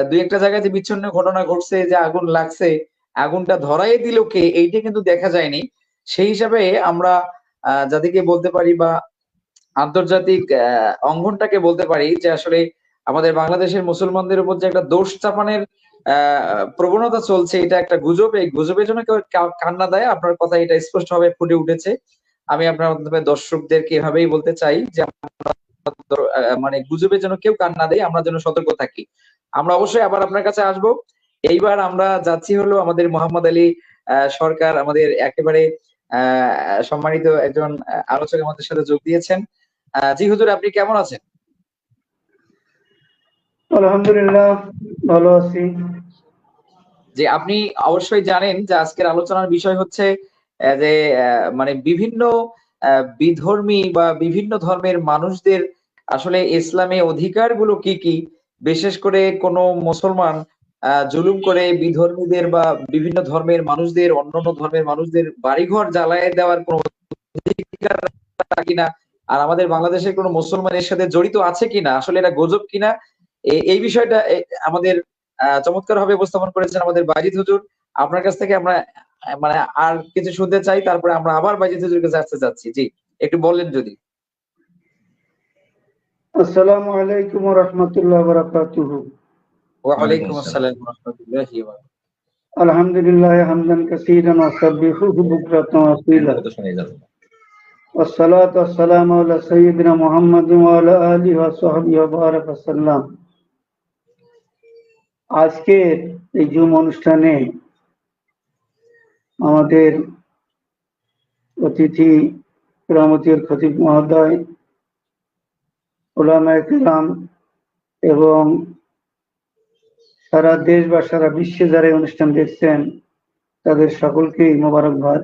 দুই একটা জায়গায় যে বিচ্ছিন্ন ঘটনা ঘটছে, যে আগুন লাগছে, আগুনটা ধরাই দিল কে, এইটা কিন্তু দেখা যায়নি। সেই হিসাবে আমরা যাদেরকে বলতে পারি বা আন্তর্জাতিক অঙ্গনটাকে বলতে পারি যে আসলে আমাদের বাংলাদেশের মুসলমানদের উপর যে একটা দোষ চাপানের প্রবণতা চলছে, এটা একটা গুজব। এই গুজবের জন্য কেউ কান্না দেয়, আপনার কথা এটা স্পষ্টভাবে ফুটে উঠেছে। আমি আপনার মাধ্যমে দর্শকদেরকে এভাবেই বলতে চাই যে মানে গুজবের জন্য কেউ কান্না দেয়, আমরা যেন সতর্ক থাকি। আমরা অবশ্যই আবার আপনার কাছে আসব। এইবার আমরা যাচ্ছি হলো আমাদের মোহাম্মদ আলী সরকার, আমাদের একেবারে সম্মানিত একজন আলোচক আমাদের সাথে যোগ দিয়েছেন। জি হুজুর, আপনি কেমন আছেন? আলহামদুলিল্লাহ, ভালো আছি। যে আপনি অবশ্যই জানেন যে আজকের আলোচনার বিষয় হচ্ছে যে মানে বিভিন্ন বিধর্মী বা বিভিন্ন ধর্মের মানুষদের আসলে ইসলামে অধিকারগুলো কি কি, বিশেষ করে কোন মুসলমান জুলুম করে বিধর্মীদের বা বিভিন্ন ধর্মের মানুষদের, অন্যান্য ধর্মের মানুষদের বাড়িঘর জ্বালায় দেওয়ার কোন অধিকার কিনা, আর আমাদের বাংলাদেশের কোন মুসলমান এর সাথে জড়িত আছে কিনা, আসলে এটা গুজব কিনা, এই বিষয়টা আমাদের চমৎকার ভাবে উপস্থাপন করেছেন আমাদের বাজিদ হুজুর। আপনার কাছ থেকে আমরা মানে আর কিছু শুনতে চাই, তারপরে আমরা আবার বাজিদ হুজুরের কাছে আসতে চাচ্ছি। জি, একটু বললেন যদি। আসসালামু আলাইকুম ওয়া রাহমাতুল্লাহি ওয়া বারাকাতুহু। ওয়া আলাইকুম আসসালাম ওয়া রাহমাতুল্লাহি ওয়া বারাকাতুহু। আলহামদুলিল্লাহ হামদান কাসীরান ওয়া সাব্বিহুহু বুকরাতান ওয়া আসীলা। والصلاة والسلام على سيدنا محمد وعلى آله وصحبه وبارك وسلم। আজকের এই জুম অনুষ্ঠানে আমাদের অতিথি রামতির খতিব মহোদয়, উলামায়ে কিরাম এবং সারা দেশ বা সারা বিশ্বে যারা এই অনুষ্ঠান দেখছেন তাদের সকলকেই মোবারকবাদ।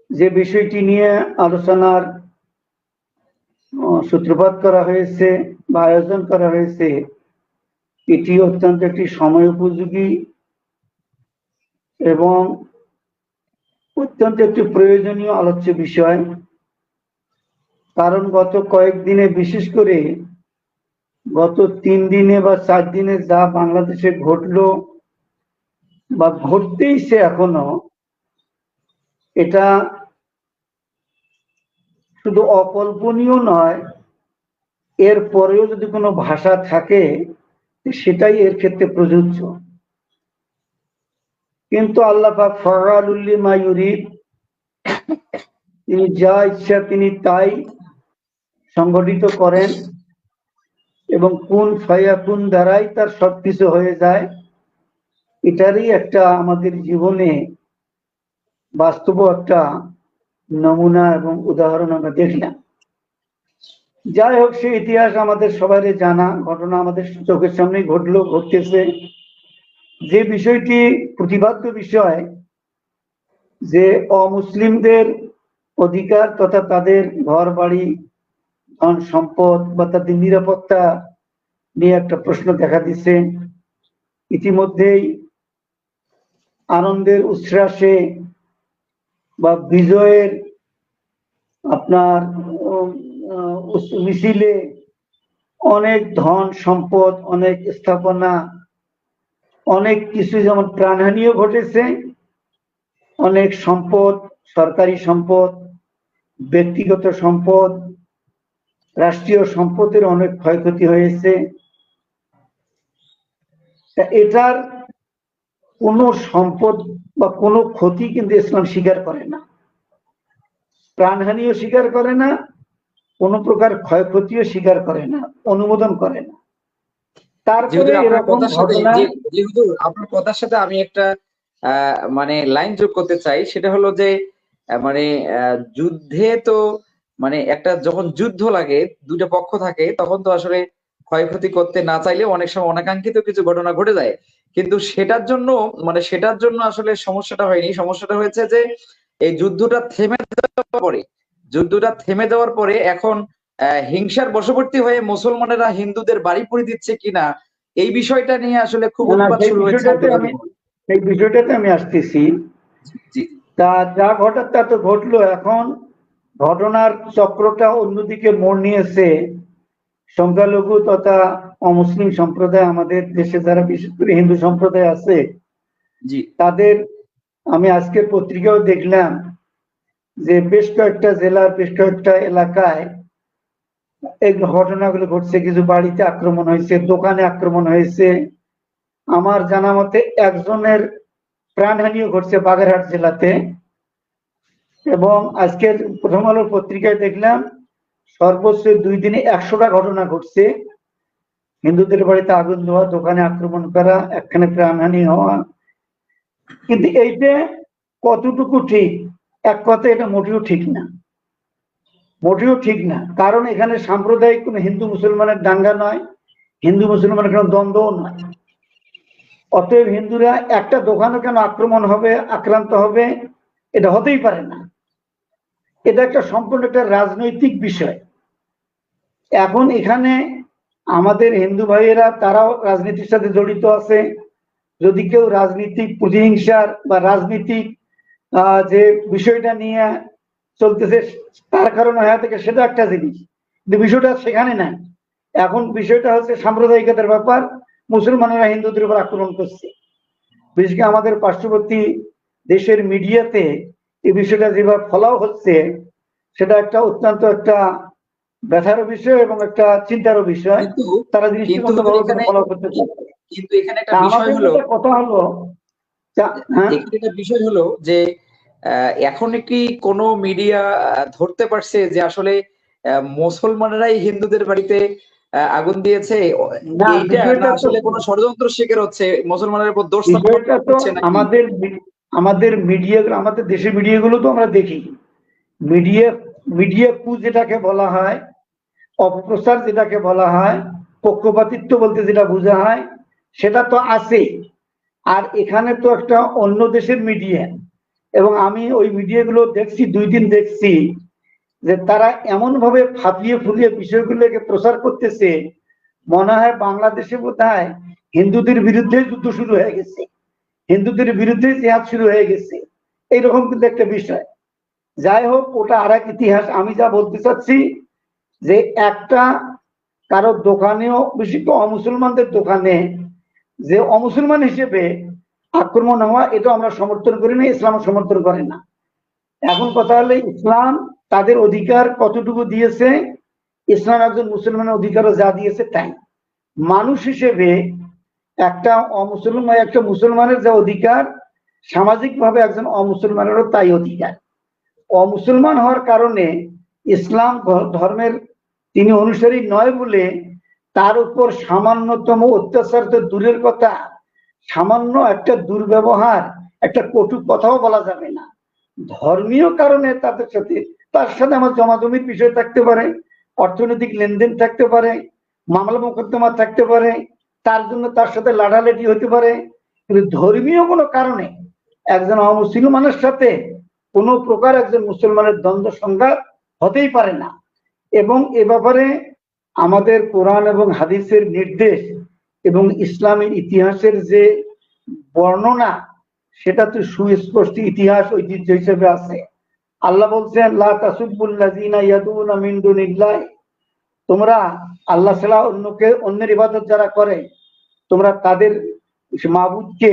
যে বিষয়টি নিয়ে আলোচনার সূত্রপাত করা হয়েছে বা আয়োজন করা হয়েছে, এটি অত্যন্ত একটি সময় উপযোগী এবং অত্যন্ত একটি প্রয়োজনীয় আলোচ্য বিষয়। কারণ গত কয়েকদিনে, বিশেষ করে গত 3 দিনে বা 4 দিনে যা বাংলাদেশে ঘটলো বা ঘটতেইছে এখনো, এটা শুধু অকল্পনীয় নয়, এর পরেও যদি কোনো ভাষা থাকে সেটাই এর ক্ষেত্রে প্রযোজ্য। কিন্তু আল্লাহ পাক ফাআলুল লিমা ইউরিদ, তিনি যা ইচ্ছা তিনি তাই সংগঠিত করেন এবং কুন ফায়াকুন দ্বারাই তার সবকিছু হয়ে যায়। এটারই একটা আমাদের জীবনে বাস্তব একটা নমুনা এবং উদাহরণ আমরা দেখলাম। যাই হোক, সে ইতিহাস আমাদের সবারই জানা, ঘটনা আমাদের চোখের সামনেই ঘটলো, ঘটতেছে। যে বিষয়টি প্রতিবাদ্য বিষয়, যে অমুসলিমদের অধিকার তথা তাদের ঘর বাড়ি, ধন সম্পদ বা তাদের নিরাপত্তা নিয়ে একটা প্রশ্ন দেখা দিচ্ছে। ইতিমধ্যেই আনন্দের উচ্ছ্বাসে বা বিজয়ের আপনার মিছিলে অনেক ধন সম্পদ, অনেক স্থাপনা, অনেক কিছু, যেমন প্রাণহানিও ঘটেছে, অনেক সম্পদ, সরকারি সম্পদ, ব্যক্তিগত সম্পদ, রাষ্ট্রীয় সম্পদের অনেক ক্ষয়ক্ষতি হয়েছে। এটার কোনো সম্পদ বা কোনো ক্ষতি কিন্তু ইসলাম স্বীকার করে না, প্রাণহানিও স্বীকার করে না, কোনো প্রকার ক্ষয়ক্ষতিও স্বীকার করে না, অনুমোদন করে না। তারপরে এরকম ঘটনা। আপনার কথার সাথে আমি একটা মানে লাইন যোগ করতে চাই, সেটা হলো যে মানে যুদ্ধে তো মানে একটা যখন যুদ্ধ লাগে, দুটো পক্ষ থাকে, তখন তো আসলে ক্ষয়ক্ষতি করতে না চাইলেও অনেক সময় অনাকাঙ্ক্ষিত কিছু ঘটনা ঘটে যায়। কিন্তু সেটার জন্য আসলে সমস্যাটা হয়নি, সমস্যাটা হয়েছে যে এই যুদ্ধটা থেমে যাওয়ার পরে এখন হিংসার বশবর্তী হয়ে মুসলমানেরা হিন্দুদের বাড়ি পুড়ে দিচ্ছে কিনা, এই বিষয়টা নিয়ে আসলে খুব উৎপাত শুরু হয়েছে। সেই বিষয়টাতে আমি আসতেছি। তা যা ঘটার তা তো ঘটলো। এখন ঘটনার চক্রটা অন্যদিকে মোড় নিয়েছে। সংখ্যালঘু তথা অমুসলিম সম্প্রদায় আমাদের দেশে যারা বিশেষ করে হিন্দু সম্প্রদায় আছে, তাদের আমি আজকের পত্রিকাও দেখলাম যে বেশ কয়েকটা জেলার বেশ কয়েকটা এলাকায় এই ঘটনাগুলো ঘটছে, কিছু বাড়িতে আক্রমণ হয়েছে, দোকানে আক্রমণ হয়েছে। আমার জানা মতে একজনের প্রাণহানিও ঘটছে বাগেরহাট জেলাতে। এবং আজকের প্রথম আলো পত্রিকায় দেখলাম সর্বোচ্চ 2 দিনে 100টা ঘটনা ঘটছে, হিন্দুদের বাড়িতে আগুন দেওয়া, দোকানে আক্রমণ করা, একখানে প্রাণহানি হওয়া। কিন্তু এইটা কতটুকু ঠিক? এক কথা এটা মোটেও ঠিক না, মোটেও ঠিক না। কারণ এখানে সাম্প্রদায়িক কোনো হিন্দু মুসলমানের দাঙ্গা নয়, হিন্দু মুসলমানের কোনো দ্বন্দ্বও নয়। অতএব হিন্দুরা একটা দোকানে কেন আক্রমণ হবে, আক্রান্ত হবে, এটা হতেই পারে না। এটা একটা সম্পূর্ণ একটা রাজনৈতিক বিষয়। এখন এখানে আমাদের হিন্দু ভাইয়েরা তারাও রাজনীতির সাথে জড়িত আছে। যদি কেউ রাজনীতিক প্রতিহিংসার বা রাজনীতিক যে বিষয়টা নিয়ে চলতেছে তার কারণে হয়ে থাকে, সেটা একটা জিনিস, কিন্তু বিষয়টা সেখানে নাই। এখন বিষয়টা হচ্ছে সাম্প্রদায়িকতার ব্যাপার, মুসলমানেরা হিন্দুদের উপর আক্রমণ করছে। বিশেষ করে আমাদের পার্শ্ববর্তী দেশের মিডিয়াতে এই বিষয়টা যেভাবে ফলাও হচ্ছে, সেটা একটা অত্যন্ত একটা ব্যথারও বিষয় এবং একটা চিন্তারও বিষয়। কিন্তু তারা কিন্তু দৃষ্টিগতভাবে ফলো করতে চায়। কিন্তু এখানে একটা বিষয় আমাদের হলো, কথা হলো হ্যাঁ, এখানে একটা বিষয় হলো যে এখন কি কোনো মিডিয়া ধরতে পারছে যে আসলে মুসলমানেরাই হিন্দুদের বাড়িতে আগুন দিয়েছে? না, এইটা না বিষয়টা তো আসলে কোনো ষড়যন্ত্র শিকার হচ্ছে, মুসলমানের উপর দোষ বিষয়টা তো হচ্ছে নাকি? আমাদের মিডিয়া, আমাদের দেশের মিডিয়াগুলো তো আমরা দেখি। মিডিয়া মিডিয়া কু যেটাকে বলা হয়, অপপ্রচার যেটাকে বলা হয়, পক্ষপাতিত্ব বলতে যেটা বোঝা হয়, সেটা তো আছে। আর এখানে তো একটা অন্য দেশের মিডিয়া, এবং আমি ওই মিডিয়াগুলো দেখছি, 2 দিন দেখছি, যে তারা এমন ভাবে ফাঁপিয়ে ফুলিয়ে বিষয়গুলোকে প্রচার করতেছে, মনে হয় বাংলাদেশে বোধহয় হিন্দুদের বিরুদ্ধে যুদ্ধ শুরু হয়ে গেছে, হিন্দুদের বিরুদ্ধে জিহাদ শুরু হয়ে গেছে, এইরকম কিন্তু একটা বিষয়। যাই হোক, ওটা আর এক ইতিহাস। আমি যা বলতে চাচ্ছি যে একটা কারো দোকানেও, বিশেষ করে অমুসলমানদের দোকানে যে অমুসলমান হিসেবে আক্রমণ হওয়া, এটা আমরা সমর্থন করি না, ইসলাম সমর্থন করে না। এখন কথা হলে ইসলাম তাদের অধিকার কতটুকু দিয়েছে, ইসলাম একজন মুসলমানের অধিকারও যা দিয়েছে তাই। মানুষ হিসেবে একটা অমুসলমান, একটা মুসলমানের যা অধিকার, সামাজিকভাবে একজন অমুসলমানেরও তাই অধিকার। অমুসলমান হওয়ার কারণে ইসলাম ধর্মের তিনি অনুসারী নয় বলে তার উপর সামান্যতম অত্যাচার তো দূরের কথা, সামান্য একটা দুর্ব্যবহার, একটা কটু কথাও বলা যাবে না। ধর্মীয় কারণে তার সাথে আমার জমাজমির বিষয় থাকতে পারে, অর্থনৈতিক লেনদেন থাকতে পারে, মামলা মোকদ্দমা থাকতে পারে, তার জন্য তার সাথে লাঠালাঠি হতে পারে, কিন্তু ধর্মীয় কোনো কারণে একজন অমুসলমানের সাথে কোনো প্রকার একজন মুসলমানের দ্বন্দ্ব সংঘাত হতেই পারে না। এবং এ ব্যাপারে আমাদের কোরআন এবং হাদিসের নির্দেশ এবং ইসলামের ইতিহাসের যে বর্ণনা, সেটা তো সুস্পষ্ট ইতিহাস ঐতিহ্য হিসেবে আছে। আল্লাহ বলছেন, লা তাসুবুল্লাযিনা ইয়াদুনা মিন দুনিল্লাহ, তোমরা আল্লাহ ছাড়া অন্যের ইবাদত যারা করে, তোমরা তাদের মাবুদকে,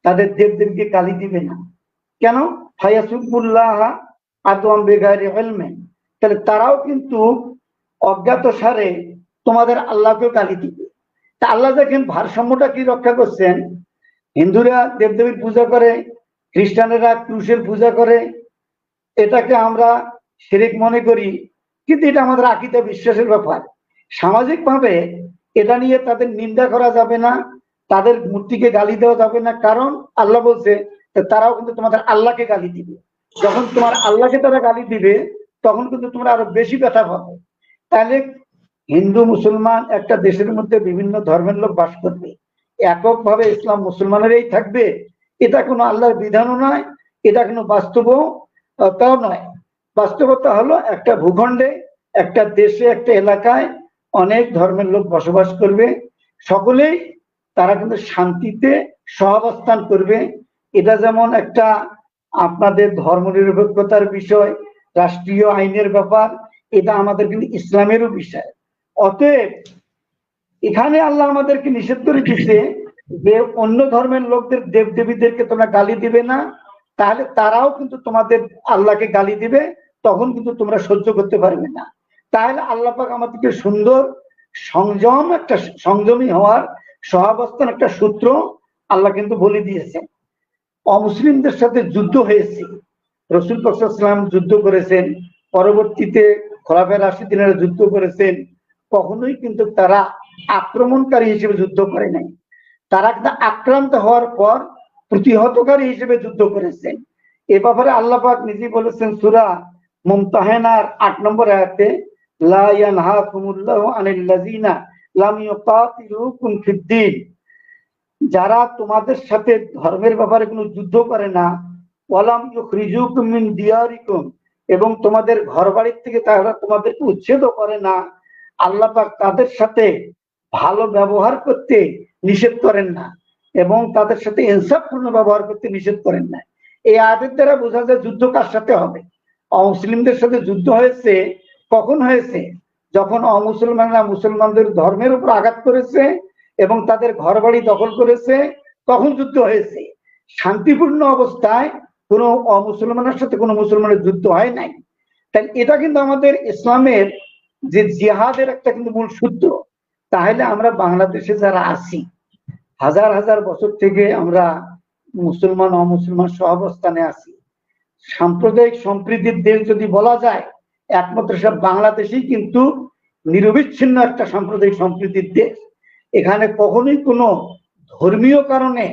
তাদের দেবদেবীকে গালি দিবে না। কেন? ফায়াসুবুল্লাহ আদওয়াম বিগাইরি ইলমিন, তাহলে তারাও কিন্তু অজ্ঞাত সারে তোমাদের আল্লাহকে গালি দিবে। তা আল্লাহ দেখেন ভারসাম্যটা কি রক্ষা করছেন। হিন্দুরা দেবদেবীর পূজা করে, খ্রিস্টানেরা ক্রুশের পূজা করে, এটাকে আমরা শিরক মনে করি, কিন্তু এটা আমাদের আকীদা বিশ্বাসের ব্যাপার। সামাজিক ভাবে এটা নিয়ে তাদের নিন্দা করা যাবে না, তাদের মূর্তিকে গালি দেওয়া যাবে না, কারণ আল্লাহ বলছে তারাও কিন্তু তোমাদের আল্লাহকে গালি দিবে। যখন তোমার আল্লাহকে তারা গালি দিবে, তখন কিন্তু তোমরা আরো বেশি ব্যথা পাবে। তাহলে হিন্দু মুসলমান একটা দেশের মধ্যে বিভিন্ন ধর্মের লোক বাস করবে, এককভাবে ইসলাম মুসলমানেরই থাকবে, এটা কোনো আল্লাহর বিধানও নয়, এটা কোনো বাস্তবতাও নয়। বাস্তবতা হলো একটা ভূখণ্ডে, একটা দেশে, একটা এলাকায় অনেক ধর্মের লোক বসবাস করবে, সকলেই তারা কিন্তু শান্তিতে সহাবস্থান করবে। এটা যেমন একটা আপনাদের ধর্মনিরপেক্ষতার বিষয়, রাষ্ট্রীয় আইনের ব্যাপার, এটা আমাদের কিন্তু ইসলামেরও বিষয়। অতএব এখানে আল্লাহ আমাদেরকে নিষেধ করে দিচ্ছে যে অন্য ধর্মের লোকদের দেবদেবীদেরকে তোমরা গালি দিবে না, তাহলে তারাও কিন্তু তোমাদের আল্লাহকে গালি দিবে, তখন কিন্তু তোমরা সহ্য করতে পারবে না। তাহলে আল্লাহ পাক আমাদেরকে সুন্দর সংযমী হওয়ার সহাবস্থান একটা সূত্র আল্লাহ কিন্তু বলে দিয়েছেন। অমুসলিমদের সাথে যুদ্ধ হয়েছে, রসুল পাক সাল্লাল্লাহু আলাইহি ওয়াসাল্লাম যুদ্ধ করেছেন, পরবর্তীতে খোলাফায়ে রাশিদিনেরা যুদ্ধ করেছেন। কখনোই কিন্তু তারা আক্রমণকারী হিসেবে যুদ্ধ করে নাই, তারা কিন্তু আক্রান্ত হওয়ার পর প্রতিহতকারী হিসেবে যুদ্ধ করেছেন। এ ব্যাপারে আল্লাহ পাক নিজে বলেছেন সূরা মুমতাহানার ৮ নম্বর আয়াতে, লা ইয়ানহাকুমুল্লাহু আনিল লাযিনা লাম ইউকাতিলুকুম ফিদ-দীন, যারা তোমাদের সাথে ধর্মের ব্যাপারে কোনো যুদ্ধ করে না, ওয়ালাম ইউখরিজুকুম মিন দিয়ারিকুম, এবং তোমাদের ঘর বাড়ির থেকে তারা তোমাদেরকে উচ্ছেদ করে না, আল্লাহ পাক তাদের সাথে ভালো ব্যবহার করতে নিষেধ করেন না এবং তাদের সাথে ইনসাফপূর্ণ ব্যবহার করতে নিষেধ করেন না। এই আয়াতের দ্বারা বোঝা যায় যুদ্ধ কার সাথে হবে। অমুসলিমদের সাথে যুদ্ধ হয়েছে কখন হয়েছে? যখন অমুসলমানরা মুসলমানদের ধর্মের উপর আঘাত করেছে এবং তাদের ঘর বাড়ি দখল করেছে, তখন যুদ্ধ হয়েছে। শান্তিপূর্ণ অবস্থায় কোনো অমুসলমানের সাথে কোনো মুসলমানের যুদ্ধ হয় নাই। তাই এটা কিন্তু আমাদের ইসলামের যে জিহাদের একটা কিন্তু মূল সূত্র। তাহলে আমরা বাংলাদেশে যারা আছি, হাজার হাজার বছর থেকে আমরা মুসলমান অমুসলমান সহাবস্থানে আছি। সাম্প্রদায়িক সম্প্রীতির দেশ যদি বলা যায়, একমাত্র সব বাংলাদেশেই কিন্তু নিরবিচ্ছিন্ন একটা সাম্প্রদায়িক সম্প্রীতির দেশ। এখানে কখনোই কোনো ধর্মীয় কারণে,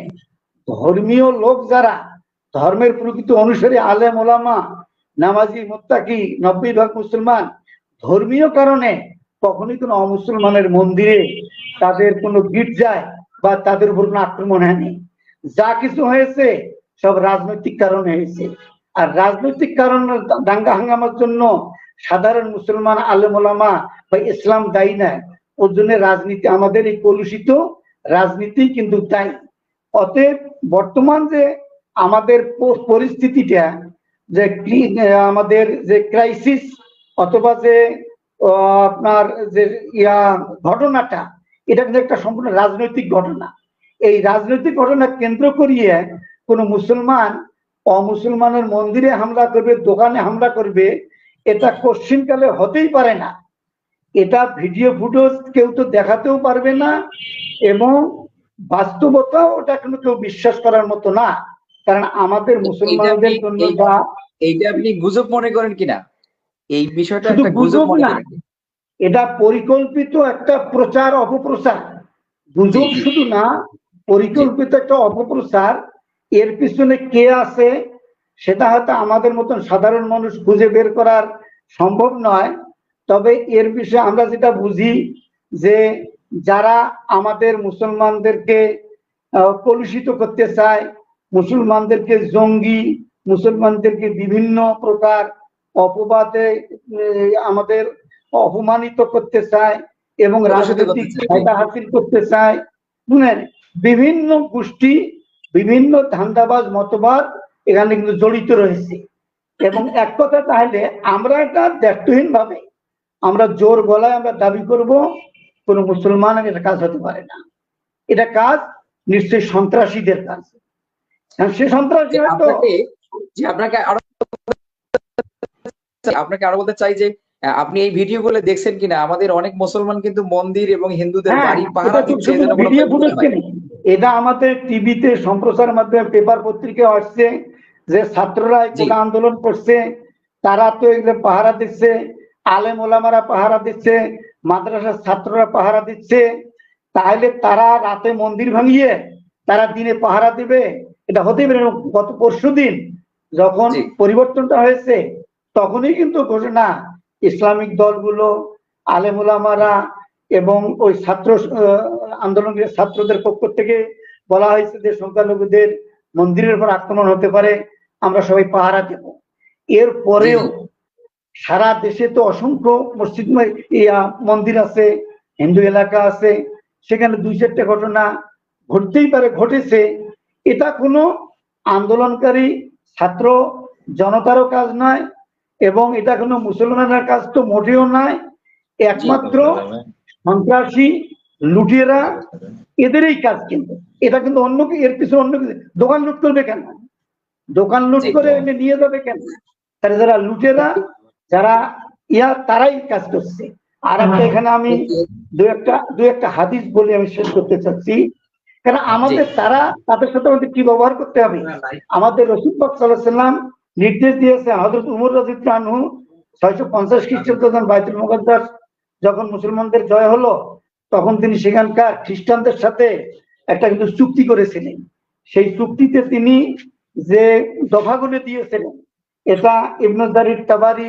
ধর্মীয় লোক যারা ধর্মের প্রকৃত অনুসারী, আলেম ওলামা, নামাজি, মুত্তাকি, 90% মুসলমান, ধর্মীয় কারণে কখনোই কোনো অমুসলমানের মন্দিরে, তাদের কোনো গির্জায় বা তাদের উপর কোনো আক্রমণ হয়নি। যা কিছু হয়েছে সব রাজনৈতিক কারণে হয়েছে। আর রাজনৈতিক কারণে দাঙ্গা হাঙ্গামার জন্য সাধারণ মুসলমান আলেম ওলামা বা ইসলাম দায়ী নয়, ওর জন্য রাজনীতি, আমাদের এই কলুষিত রাজনীতি কিন্তু দায়ী। অতএব বর্তমান যে আমাদের পরিস্থিতিটা, যে আমাদের যে ক্রাইসিস অথবা যে আপনার যে ঘটনাটা, এটা কিন্তু একটা সম্পূর্ণ রাজনৈতিক ঘটনা। এই রাজনৈতিক ঘটনা কেন্দ্র করিয়ে কোনো মুসলমান অমুসলমানের মন্দিরে হামলা করবে, দোকানে হামলা করবে, এটা কোশ্চিনকালে হতেই পারে না। এটা ভিডিও ফুটেজ কেউ তো দেখাতেও পারবে না এবং বাস্তবতাও ওটা কিন্তু কেউ বিশ্বাস করার মতো না। কারণ আমাদের মুসলমানদের জন্য যা, এইটা আপনি গুজব মনে করেন কিনা? এই বিষয়টা শুধু একটা গুজব মনে করেন? এটা পরিকল্পিত একটা প্রচার, অপপ্রচার। গুজব শুধু না, পরিকল্পিত একটা অপপ্রচার। এর পিছনে কে আছে সেটা হয়তো আমাদের মতন সাধারণ মানুষ খুঁজে বের করার সম্ভব নয়। তবে এর বিষয়ে আমরা যেটা বুঝি, যে যারা আমাদের মুসলমানদেরকে কলুষিত করতে চায়, মুসলমানদেরকে জঙ্গি, মুসলমানদেরকে বিভিন্ন প্রকার অপবাদে আমাদের অপমানিত করতে চায় এবং রাজনৈতিক ফায়দা হাসিল করতে চায়, বুঝলেন, বিভিন্ন গোষ্ঠী, বিভিন্ন ধান্দাবাজ মতবাদ এখানে কিন্তু জড়িত রয়েছে। এবং এক কথা, তাহলে আমরা এটা দায়িত্বহীন ভাবে আমরা জোর গলায় আমরা দাবি করব, কোন মুসলমানের এটা কাজ হতে পারে না। এটা কাজ নিশ্চয়ই সন্ত্রাসীদের কাজ। সে সন্ত্রাসী হয়তো আপনাকে আরো বলতে চাই যে আপনি এই ভিডিওগুলো দেখছেন কিনা? আমাদের অনেক মুসলমান কিন্তু মন্দির এবং হিন্দুদের বাড়ি পাহারা দিচ্ছে। এটা আমাদের টিভিতে সম্প্রচার মাধ্যমে, পেপার পত্রিকায় আসছে যে ছাত্ররা এগুলো আন্দোলন করছে, তারা তো এগুলো পাহারা দিচ্ছে, আলেম ওলামারা পাহারা দিচ্ছে, মাদ্রাসার ছাত্ররা পাহারা দিচ্ছে। তাহলে তারা রাতে মন্দির ভাঙিয়ে তারা দিনে পাহারা দিবে? এটা হতেই পারে। গত পরশুদিন যখন পরিবর্তনটা হয়েছে, তখনই কিন্তু ঘোষণা ইসলামিক দলগুলো, আলেম ওলামারা এবং ওই ছাত্র আন্দোলনের ছাত্রদের পক্ষ থেকে বলা হয়েছে যে সংখ্যালঘুদের মন্দিরের উপর আক্রমণ হতে পারে, আমরা সবাই পাহারা দেব। এর পরেও সারা দেশে তো অসংখ্য মসজিদ মন্দির আছে, হিন্দু এলাকা আছে, সেখানে 2-4টা ঘটনা ঘটতেই পারে, ঘটেছে। এটা কোনো আন্দোলনকারী ছাত্র জনতারও কাজ নয় এবং এটা কোনো মুসলমানের কাজ তো মোটেও নয়। একমাত্র সন্ত্রাসী, লুটেরা, এদেরই কাজ। কিন্তু এটা কিন্তু অন্য, এর পিছনে অন্য কিছু। দোকান লুট করবে কেন? দোকান লুট করে এনে নিয়ে যাবে কেন? তাহলে যারা লুটেরা, যারা তারাই কাজ করছে। আর একটা এখানে আমি দু একটা হাদিস বলে আমি শেষ করতে চাচ্ছি। কারণ আমাদের তাদের সাথে আমাদের কি ব্যবহার করতে হবে? আমাদের রাসূল পাক সাল্লাল্লাহু আলাইহি ওয়াসাল্লাম নির্দেশ দিয়েছেন। হযরত উমর রাদিয়াল্লাহু আনহু 650 খ্রিস্টাব্দে বাইতুল মুকাদ্দাস যখন মুসলমানদের জয় হলো, তখন তিনি সেখানকার খ্রিস্টানদের সাথে একটা কিন্তু চুক্তি করেছিলেন। সেই চুক্তিতে তিনি যে দফাগুলো দিয়েছিলেন, এটা ইবনে জারির তাবারি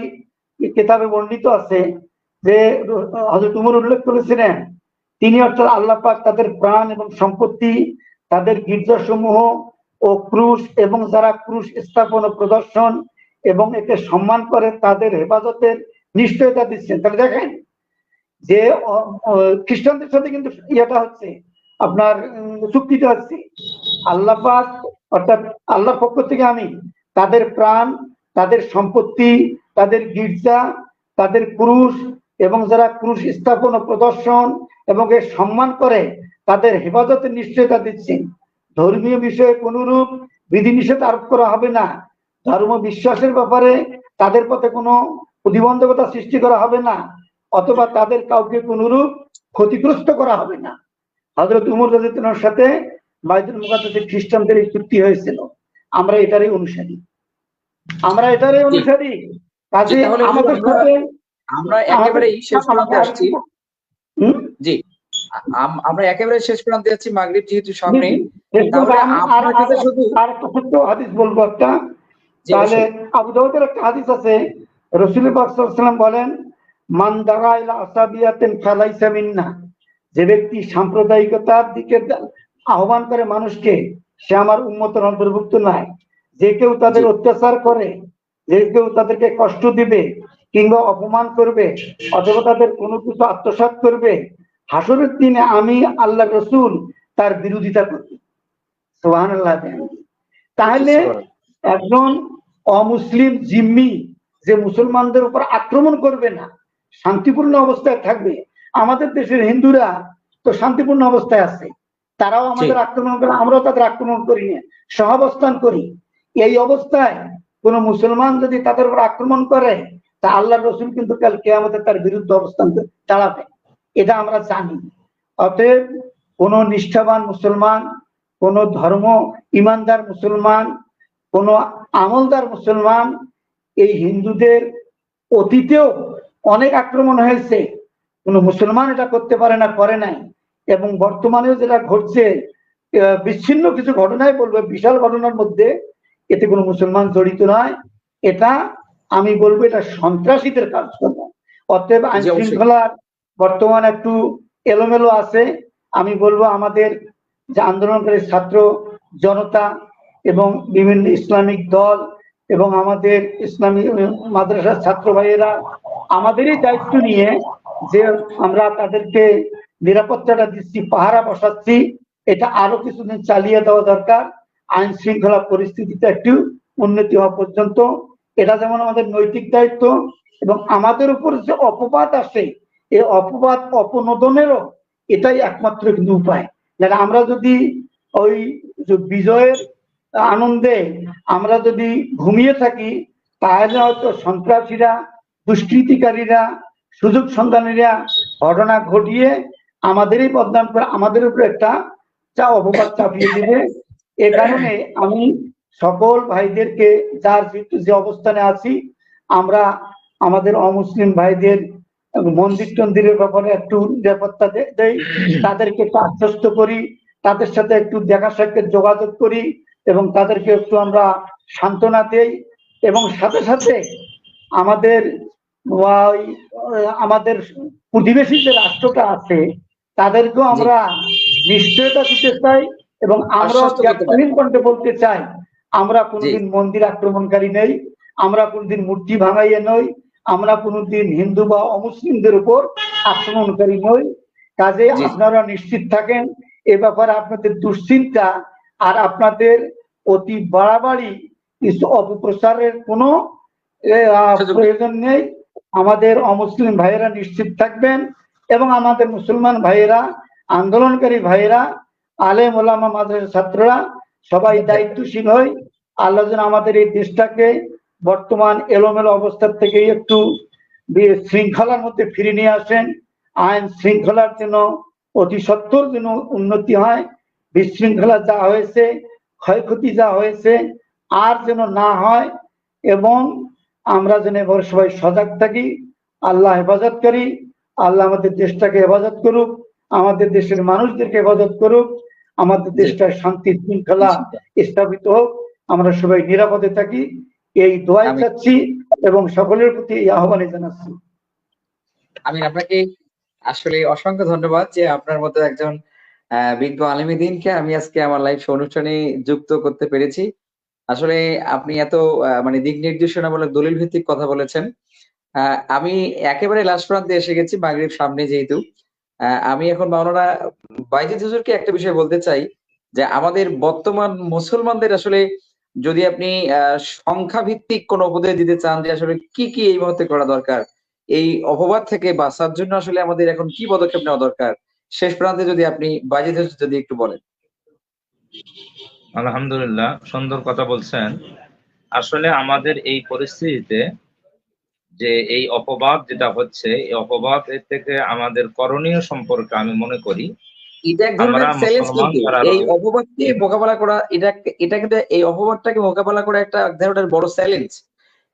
কিতাবে বর্ণিত আছে যে হযরত উমর উল্লেখ করেছিলেন, তিনি অর্থাৎ আল্লাহ পাক তাদের প্রাণ এবং সম্পত্তি, তাদের গির্জাসমূহ ও ক্রুশ এবং যারা ক্রুশ স্থাপন ও প্রদর্শন এবং একে সম্মান করে তাদের হেফাজতের নিশ্চয়তা দিচ্ছেন। তাহলে দেখেন যে খ্রিস্টানদের সাথে কিন্তু ইয়েটা হচ্ছে, আপনার চুক্তিটা হচ্ছে আল্লাহ পাক অর্থাৎ আল্লাহর পক্ষ থেকে আমি তাদের প্রাণ, তাদের সম্পত্তি, তাদের গির্জা, তাদের ক্রুশ এবং যারা ক্রুশ স্থাপন ও প্রদর্শন এবং এর সম্মান করে তাদের হেফাজতের নিশ্চয়তা দিচ্ছেন। ধর্মীয় বিষয়ে কোনরূপ বিধিনিষেধ আরোপ করা হবে না। ধর্ম বিশ্বাসের ব্যাপারে তাদের পথে কোনো প্রতিবন্ধকতা সৃষ্টি করা হবে না, অথবা তাদের কাউকে কোনরূপ ক্ষতিগ্রস্ত করা হবে না। হযরত উমর রাদিয়াল্লাহু আনহুর সাথে বাইতুল মুকাদ্দাসে খ্রিস্টানদের এই চুক্তি হয়েছিল। আমরা এটারই অনুসারী, কাজে আমাদের সাথে আমরা একেবারেই শেষ প্রান্তে আসছি। জি, আমরা একেবারে শেষ প্রান্তে যাচ্ছি, মাগরিব যেহেতু সামনে। আর একটা ছোট্ট হাদিস বলবো একটা, তাহলে আবু দাউদের একটা হাদিস আছে, রাসূল পাক সাল্লাল্লাহু আলাইহি ওয়াসাল্লাম বলেন, মান দাআ ইলা আসাবিয়াতিন ফালাইসা মিন্না, যে ব্যক্তি সাম্প্রদায়িকতার দিকে আহ্বান করে মানুষকে, সে আমার উম্মতের অন্তর্ভুক্ত নয়। যে কেউ তাদের অত্যাচার করে, যে কেউ তাদেরকে কষ্ট দিবে কিংবা অপমান করবে অথবা তাদের কোনো কিছু আত্মসাৎ করবে, হাসরের দিনে আমি আল্লাহ রাসূল তার বিরোধিতা করব। সুবহানাল্লাহ। তাহলে একজন অমুসলিম জিম্মি যে মুসলমানদের উপর আক্রমণ করবে না, শান্তিপূর্ণ অবস্থায় থাকবে। আমাদের দেশের হিন্দুরা তো শান্তিপূর্ণ অবস্থায় আছে, তারাও আমাদের আক্রমণ করে, আমরাও তাদের আক্রমণ করি না, সহাবস্থান করি। এই অবস্থায় কোন মুসলমান যদি তাদের উপর আক্রমণ করে, তা আল্লাহর রাসূল কিন্তু কাল কিয়ামতে তার বিরুদ্ধে অবস্থান দাঁড়াবে, এটা আমরা জানি। অতএব কোন নিষ্ঠাবান মুসলমান, কোন ধর্ম ইমানদার মুসলমান, কোন আমলদার মুসলমান, এই হিন্দুদের অতীতেও অনেক আক্রমণ হয়েছে, কোন মুসলমান এটা করতে পারে না, করে নাই। এবং বর্তমানেও যেটা ঘটছে, বিচ্ছিন্ন কিছু ঘটনায় বলবো, বিশাল ঘটনার মধ্যে এতে কোনো মুসলমান জড়িত নয়। এটা আমি বলবো এটা সন্ত্রাসীদের কাজকর্ম। অতএব আইন শৃঙ্খলার বর্তমান একটু এলোমেলো আছে। আমি বলবো আমাদের যে আন্দোলনকারী ছাত্র জনতা এবং বিভিন্ন ইসলামিক দল এবং আমাদের ইসলামী মাদ্রাসার ছাত্র ভাইয়েরা আমাদেরই দায়িত্ব নিয়ে যে আমরা তাদেরকে নিরাপত্তাটা দিচ্ছি, পাহারা বসাচ্ছি, এটা আরো কিছুদিন চালিয়ে দেওয়া দরকার। আইন শৃঙ্খলা পরিস্থিতিটা একটু উন্নতি হওয়া পর্যন্ত এটা যেমন আমাদের নৈতিক দায়িত্ব, এবং আমাদের উপর যে অপবাদ আসে, এই অপবাদ অপনোদনেরও এটাই একমাত্র কিন্তু উপায়। যেন আমরা যদি ওই বিজয়ের আনন্দে আমরা যদি ঘুমিয়ে থাকি, তাহলে হয়তো সন্ত্রাসীরা, দুষ্কৃতিকারীরা, সুযোগ সন্ধানীরা ঘটনা ঘটিয়ে আমাদেরই বদনাম করে আমাদের উপর একটা অপবাদ চাপিয়ে দিবে। এ কারণে আমি সকল ভাইদেরকে, যার যে অবস্থানে আছি, আমরা আমাদের অমুসলিম ভাইদের মন্দির টন্দিরের ব্যাপারে একটু নিরাপত্তা দেই, তাদেরকে একটু আশ্বস্ত করি, তাদের সাথে একটু দেখা সাক্ষাৎ যোগাযোগ করি এবং তাদেরকে একটু আমরা সান্ত্বনা দেই। এবং সাথে সাথে আমাদের প্রতিবেশী যে রাষ্ট্রটা আছে তাদেরকেও আমরা নিশ্চয়তা দিতে চাই এবং আমরাও কণ্ঠে বলতে চাই, আমরা কোনোদিন মন্দির আক্রমণকারী নেই, আমরা কোনোদিন মূর্তি ভাঙাইয়ে নই, আমরা কোনোদিন হিন্দু বা অমুসলিমদের উপর আক্রমণকারী নই। কাজে আপনারা নিশ্চিত থাকেন, এ ব্যাপারে আপনাদের দুশ্চিন্তা আর আপনাদের অতি বাড়াবাড়ি কিছু অপপ্রচারের কোনো প্রয়োজন নেই। আমাদের অমুসলিম ভাইয়েরা নিশ্চিত থাকবেন এবং আমাদের মুসলমান ভাইয়েরা, আন্দোলনকারী ভাইয়েরা, আলেম ওলামা, মাদ্রাসা ছাত্ররা সবাই দায়িত্বশীল হই আল্লাহ যেন আমাদের এই দেশটাকে বর্তমান এলোমেলো অবস্থার থেকে একটু শৃঙ্খলার মধ্যে ফিরে নিয়ে আসেন। আইন শৃঙ্খলার জন্য অতি সত্বর যেন উন্নতি হয়, বিশৃঙ্খলা যা হয়েছে, ক্ষয়ক্ষতি যা হয়েছে আর যেন না হয়, এবং আমরা যেন এবার সবাই সজাগ থাকি। আল্লাহ হেফাজত করি, আল্লাহ আমাদের দেশটাকে হেফাজত করুক, আমাদের দেশের মানুষদেরকে হেফাজত করুক, আমাদের দেশটা শান্তি শৃঙ্খলা স্থাপিত হোক, আমরা সবাই নিরাপদে থাকি, এই দোয়াই চাচ্ছি এবং সকলের প্রতি এই আহ্বানে জানাচ্ছি। আমি আপনাকে আসলে অসংখ্য ধন্যবাদ যে আপনার মতো একজন বিজ্ঞ আলেমী দ্বীনকে আমি আজকে আমার লাইভ অনুষ্ঠানে যুক্ত করতে পেরেছি। আসলে আপনি এত মানে দিক নির্দেশনামূলক দলিল ভিত্তিক কথা বলেছেন। আমি একেবারে লাস্ট প্রান্তে এসে গেছি, মাগরিব সামনে যেহেতু। আমি এখন মাওলানা বাইজিদ হুজুরকে একটা বিষয় বলতে চাই যে আমাদের বর্তমান মুসলমানদের আসলে যদি আপনি সংখ্যা ভিত্তিক কোনো উপদেশ দিতে চান যে আসলে কি কি এই মুহূর্তে করা দরকার, এই অপবাদ থেকে বাঁচার জন্য আসলে আমাদের এখন কি পদক্ষেপ নেওয়া দরকার, শেষ প্রান্তে যদি আপনি বাইজিদ হুজুর যদি একটু বলেন। আলহামদুলিল্লাহ, সুন্দর কথা বলছেন। আসলে আমাদের এই পরিস্থিতিতে যে এই অপবাদ যেটা হচ্ছে, এই অপবাদ এর থেকে আমাদের করণীয় সম্পর্কে আমি মনে করি এটা এক আমরা ধরনের চ্যালেঞ্জ, মুসলমান কিন্তু যারা এই অপবাদকে মোকাবেলা করা, এটা কিন্তু এই অপবাদটাকে মোকাবেলা করা একটা এক ধরনের বড় চ্যালেঞ্জ।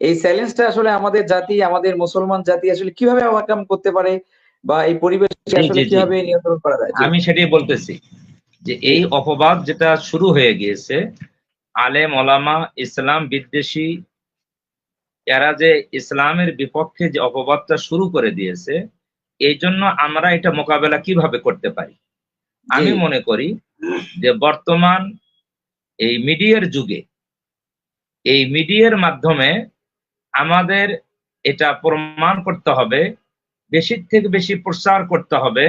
এই চ্যালেঞ্জটা আসলে আমাদের জাতি, আমাদের মুসলমান জাতি আসলে কিভাবে ওভারকাম করতে পারে বা এই পরিবেশকে আসলে কিভাবে নিয়ন্ত্রণ করা যায়? আমি সেটাই বলতেছি যে এই অপবাদ যেটা শুরু হয়ে গিয়েছে, আলেম ওলামা ইসলাম বিদ্বেষী এরা যে ইসলামের বিপক্ষে যে অপবাদটা শুরু করে দিয়েছে, এই জন্য আমরা এটা মোকাবেলা কিভাবে করতে পারি। আমি মনে করি যে বর্তমান এই মিডিয়ার যুগে, এই মিডিয়ার মাধ্যমে আমাদের এটা প্রমাণ করতে হবে, বেশি থেকে বেশি প্রচার করতে হবে,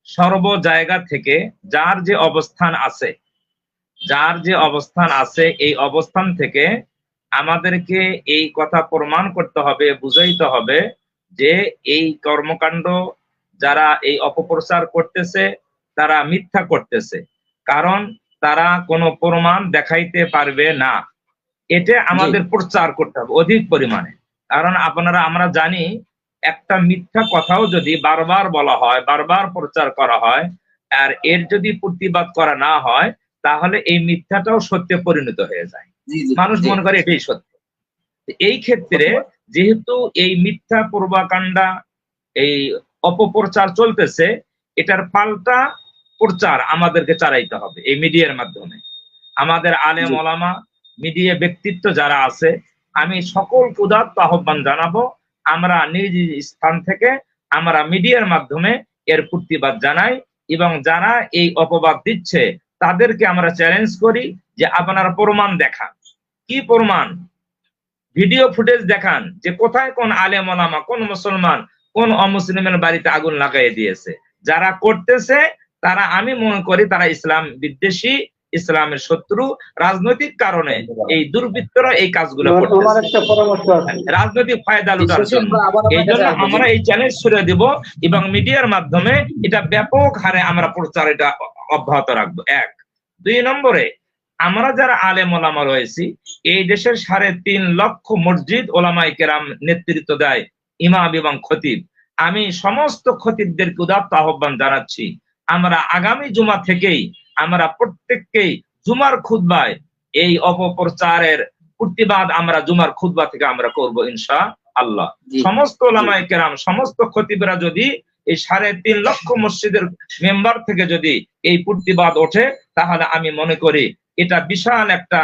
সর্ব জায়গা থেকে যার যে অবস্থান আছে, এই অবস্থান থেকে আমাদেরকে এই কথা প্রমাণ করতে হবে, বুঝাইতে হবে যে এই কর্মকাণ্ড যারা এই অপপ্রচার করতেছে তারা মিথ্যা করতেছে, কারণ তারা কোনো প্রমাণ দেখাইতে পারবে না। এটা আমাদের প্রচার করতে হবে অধিক পরিমাণে। কারণ আমরা জানি একটা মিথ্যা কথাও যদি বারবার বলা হয়, বারবার প্রচার করা হয়, আর এর যদি প্রতিবাদ করা না হয়, তাহলে এই মিথ্যাটাও সত্যে পরিণত হয়ে যায়। মানুষ মনে করে এটাই সত্য। এই ক্ষেত্রে যেহেতু এই মিথ্যা পূর্বাকাণ্ডা, এই অপপ্রচার চলতেছে, এটার পাল্টা প্রচার আমাদেরকে চালাইতে হবে এই মিডিয়ার মাধ্যমে। আমাদের আলেম ওলামা মিডিয়া ব্যক্তিত্ব যারা আছে, আমি সকল উদাত্ত আহ্বান জানাবো, আমরা নিজ স্থান থেকে আমরা মিডিয়ার মাধ্যমে এর প্রতিবাদ জানাই, এবং যারা এই অপবাদ দিচ্ছে তাদেরকে আমরা চ্যালেঞ্জ করি যে আপনারা প্রমাণ দেখান। কি প্রমাণ? ভিডিও ফুটেজ দেখান যে কোথায় কোন আলেম ওলামা, কোন মুসলমান, কোন অমুসলিমের বাড়িতে আগুন লাগাই দিয়েছে। যারা করতেছে তারা, আমি মনে করি তারা ইসলাম বিদ্বেষী, ইসলামের শত্রু, রাজনৈতিক কারণে এই দুর্বৃত্তরা এই কাজগুলো করতেছে রাজনৈতিক ফায়দা লুটার জন্য। এই জন্য আমরা এই চ্যালেঞ্জ ছড়িয়ে দিব এবং মিডিয়ার মাধ্যমে এটা ব্যাপক হারে আমরা প্রচার এটা অব্যাহত রাখবো। এক। দুই নম্বরে, আমরা যারা আলেম ওলামা রয়েছি, এই দেশের 3.5 লক্ষ মসজিদ ওলামায়ে কেরাম নেতৃত্ব দেয় ইমাম এবং খতিব। আমি সমস্ত খতিবদেরকে উদাত্ত আহ্বান জানাচ্ছি, আমরা আগামী জুমা থেকেই আমরা প্রত্যেককেই জুমার খুতবায় এই অপপ্রচারের প্রতিবাদ আমরা জুমার খুতবা থেকে আমরা করব ইনশাআল্লাহ। সমস্ত ওলামায়ে কেরাম, সমস্ত খতিবরা যদি এই 3.5 লক্ষ মসজিদের মেম্বার থেকে যদি এই প্রতিবাদ ওঠে, তাহলে আমি মনে করি এটা বিশাল একটা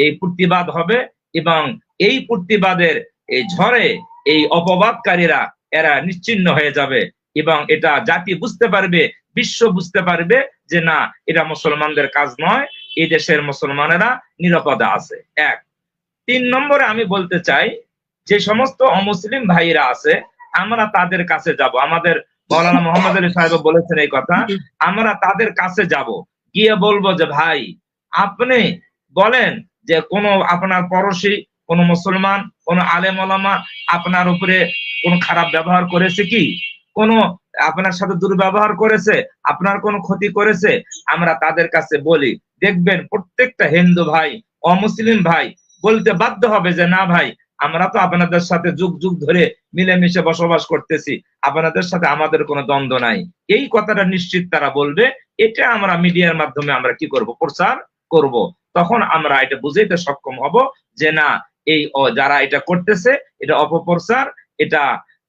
এই প্রতিবাদ হবে, এবং এই প্রতিবাদের এই ঝড়ে এই অপবাদকারীরা এরা নিশ্চিহ্ন হয়ে যাবে, এবং এটা জাতি বুঝতে পারবে, বিশ্ব বুঝতে পারবে যে না, এটা মুসলমানদের কাজ নয়, এই দেশের মুসলমানেরা নিরাপদে আছে। এক। 3 নম্বরে আমি বলতে চাই, যে সমস্ত অমুসলিম ভাইরা আছে আমরা তাদের কাছে যাব। আমাদের মাওলানা মোহাম্মদ আলী সাহেব বলেছেন এই কথা, আমরা তাদের কাছে যাব, গিয়ে বলবো যে ভাই আপনি বলেন যে কোন আপনার পড়োশী, কোন মুসলমান, কোন আলেম ওলামা আপনার উপরে কোন খারাপ ব্যবহার করেছে কি, কোন আপনার সাথে দুর্ব্যবহার করেছে, আপনার কোন ক্ষতি করেছে? আমরা তাদের কাছে বলি, দেখবেন প্রত্যেকটা হিন্দু ভাই অমুসলিম ভাই বলতে বাধ্য হবে যে না ভাই, আমরা তো আপনাদের সাথে যুগ যুগ ধরে মিলেমিশে বসবাস করতেছি, আপনাদের সাথে আমাদের কোনো দ্বন্দ্ব নাই, এই কথাটা নিশ্চিত তারা বলবে। এটা আমরা মিডিয়ার মাধ্যমে আমরা কি করব, প্রচার করব। তখন আমরা এটা বুঝাইতে সক্ষম হব যে না, এই যারা এটা করতেছে এটা অপপ্রচার, এটা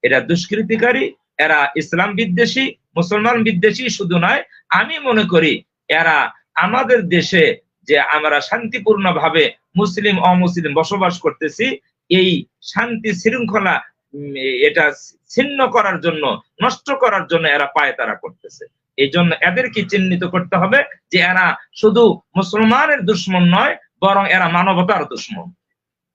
এটা দুষ্কৃতিকারী, এরা ইসলাম বিদ্বেষী, মুসলমান বিদ্বেষী শুধু নয়, আমি মনে করি এরা আমাদের দেশে যে আমরা শান্তিপূর্ণ ভাবে মুসলিম অমুসলিম বসবাস করতেছি, এই শান্তি শৃঙ্খলা এটা ছিন্ন করার জন্য, নষ্ট করার জন্য এরা পায়তারা করতেছে। এই জন্য এদেরকে চিহ্নিত করতে হবে যে এরা শুধু মুসলমানের দুশ্মন নয়, বরং এরা মানবতার দুশ্মন।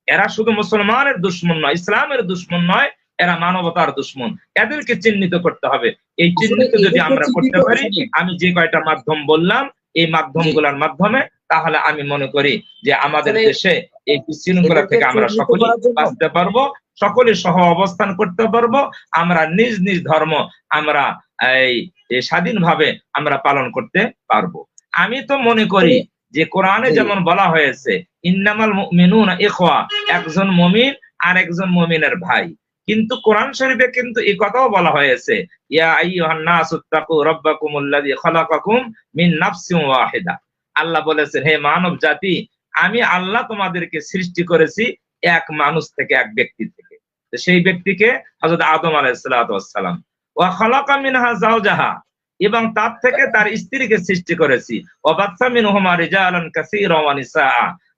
এরা শুধু মুসলমানের দুশ্মন নয়, ইসলামের দুশ্মন নয়, এরা মানবতার দুশ্মন। এদেরকে চিহ্নিত করতে হবে। এই চিহ্নিত যদি আমরা করতে পারি, আমি যে কয়টা মাধ্যম বললাম এই মাধ্যমগুলোর মাধ্যমে, তাহলে আমি মনে করি যে আমাদের দেশে এই বিশৃঙ্খলা থেকে আমরা সকলেই বাঁচতে পারবো, সকলে সহ অবস্থান করতে পারবো, আমরা নিজ নিজ ধর্ম আমরা এই স্বাধীনভাবে আমরা পালন করতে পারবো। আমি তো মনে করি যে কোরআনে যেমন বলা হয়েছে ইন্নামাল মুমিনুনা ইখওয়া, একজন মুমিন আর একজন মুমিনের ভাই, কিন্তু কোরআন শরীফে কিন্তু এই কথাও বলা হয়েছে ইয়া আইয়ুহান নাসু তাকু রাব্বাকুমুল্লাযী খালাকাকুম মিন নাফসিন ওয়াহিদা। আল্লাহ বলেছেন, হে মানব জাতি, আমি আল্লাহ তোমাদেরকে সৃষ্টি করেছি এক মানুষ থেকে, এক ব্যক্তি থেকে। সেই ব্যক্তিকে হযরত আদম আলাইহিস সালাতু ওয়াস সালাম। ওয়া খালাকা মিনহা যাওজাহা, এবং তার থেকে তার স্ত্রীকে সৃষ্টি করেছি। ওয়া বাসসা মিনহুমা রিজালান কাসীরান ওয়া নিসা।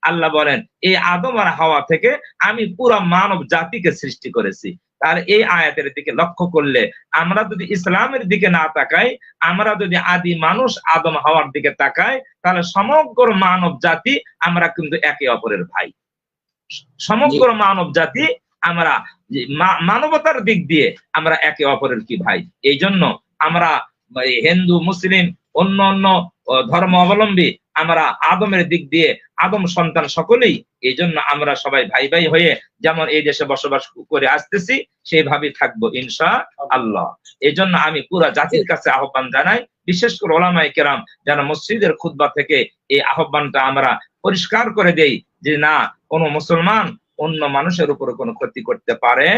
আল্লাহ বলেন এই আদম আর হাওয়া থেকে আমি পুরো মানব জাতিকে সৃষ্টি করেছি। আর এই আয়াতের দিকে লক্ষ্য করলে আমরা যদি ইসলামের দিকে না তাকাই, আমরা যদি আদি মানুষ আদম হাওয়ার দিকে তাকাই, তাহলে সমগ্র মানব জাতি আমরা কিন্তু একে অপরের ভাই। সমগ্র মানব জাতি আমরা মানবতার দিক দিয়ে আমরা একে অপরের কি ভাই। এই জন্য আমরা হিন্দু মুসলিম অন্য অন্য ধর্ম অবলম্বী আমরা আদমের দিক দিয়ে আদম সন্তান সকলেই, এই জন্য আমরা সবাই ভাই ভাই হয়ে যেমন এই দেশে বসবাস করে আসতেছি সেইভাবেই থাকবো ইনশাআল্লাহ। এই জন্য আমি পুরা জাতির কাছে আহ্বান জানাই, বিশেষ করে ওলামায়ে কেরাম যেন মসজিদের খুতবা থেকে এই আহ্বানটা আমরা পরিষ্কার করে দেই যে না, কোনো মুসলমান অন্য মানুষের উপরে কোনো ক্ষতি করতে পারে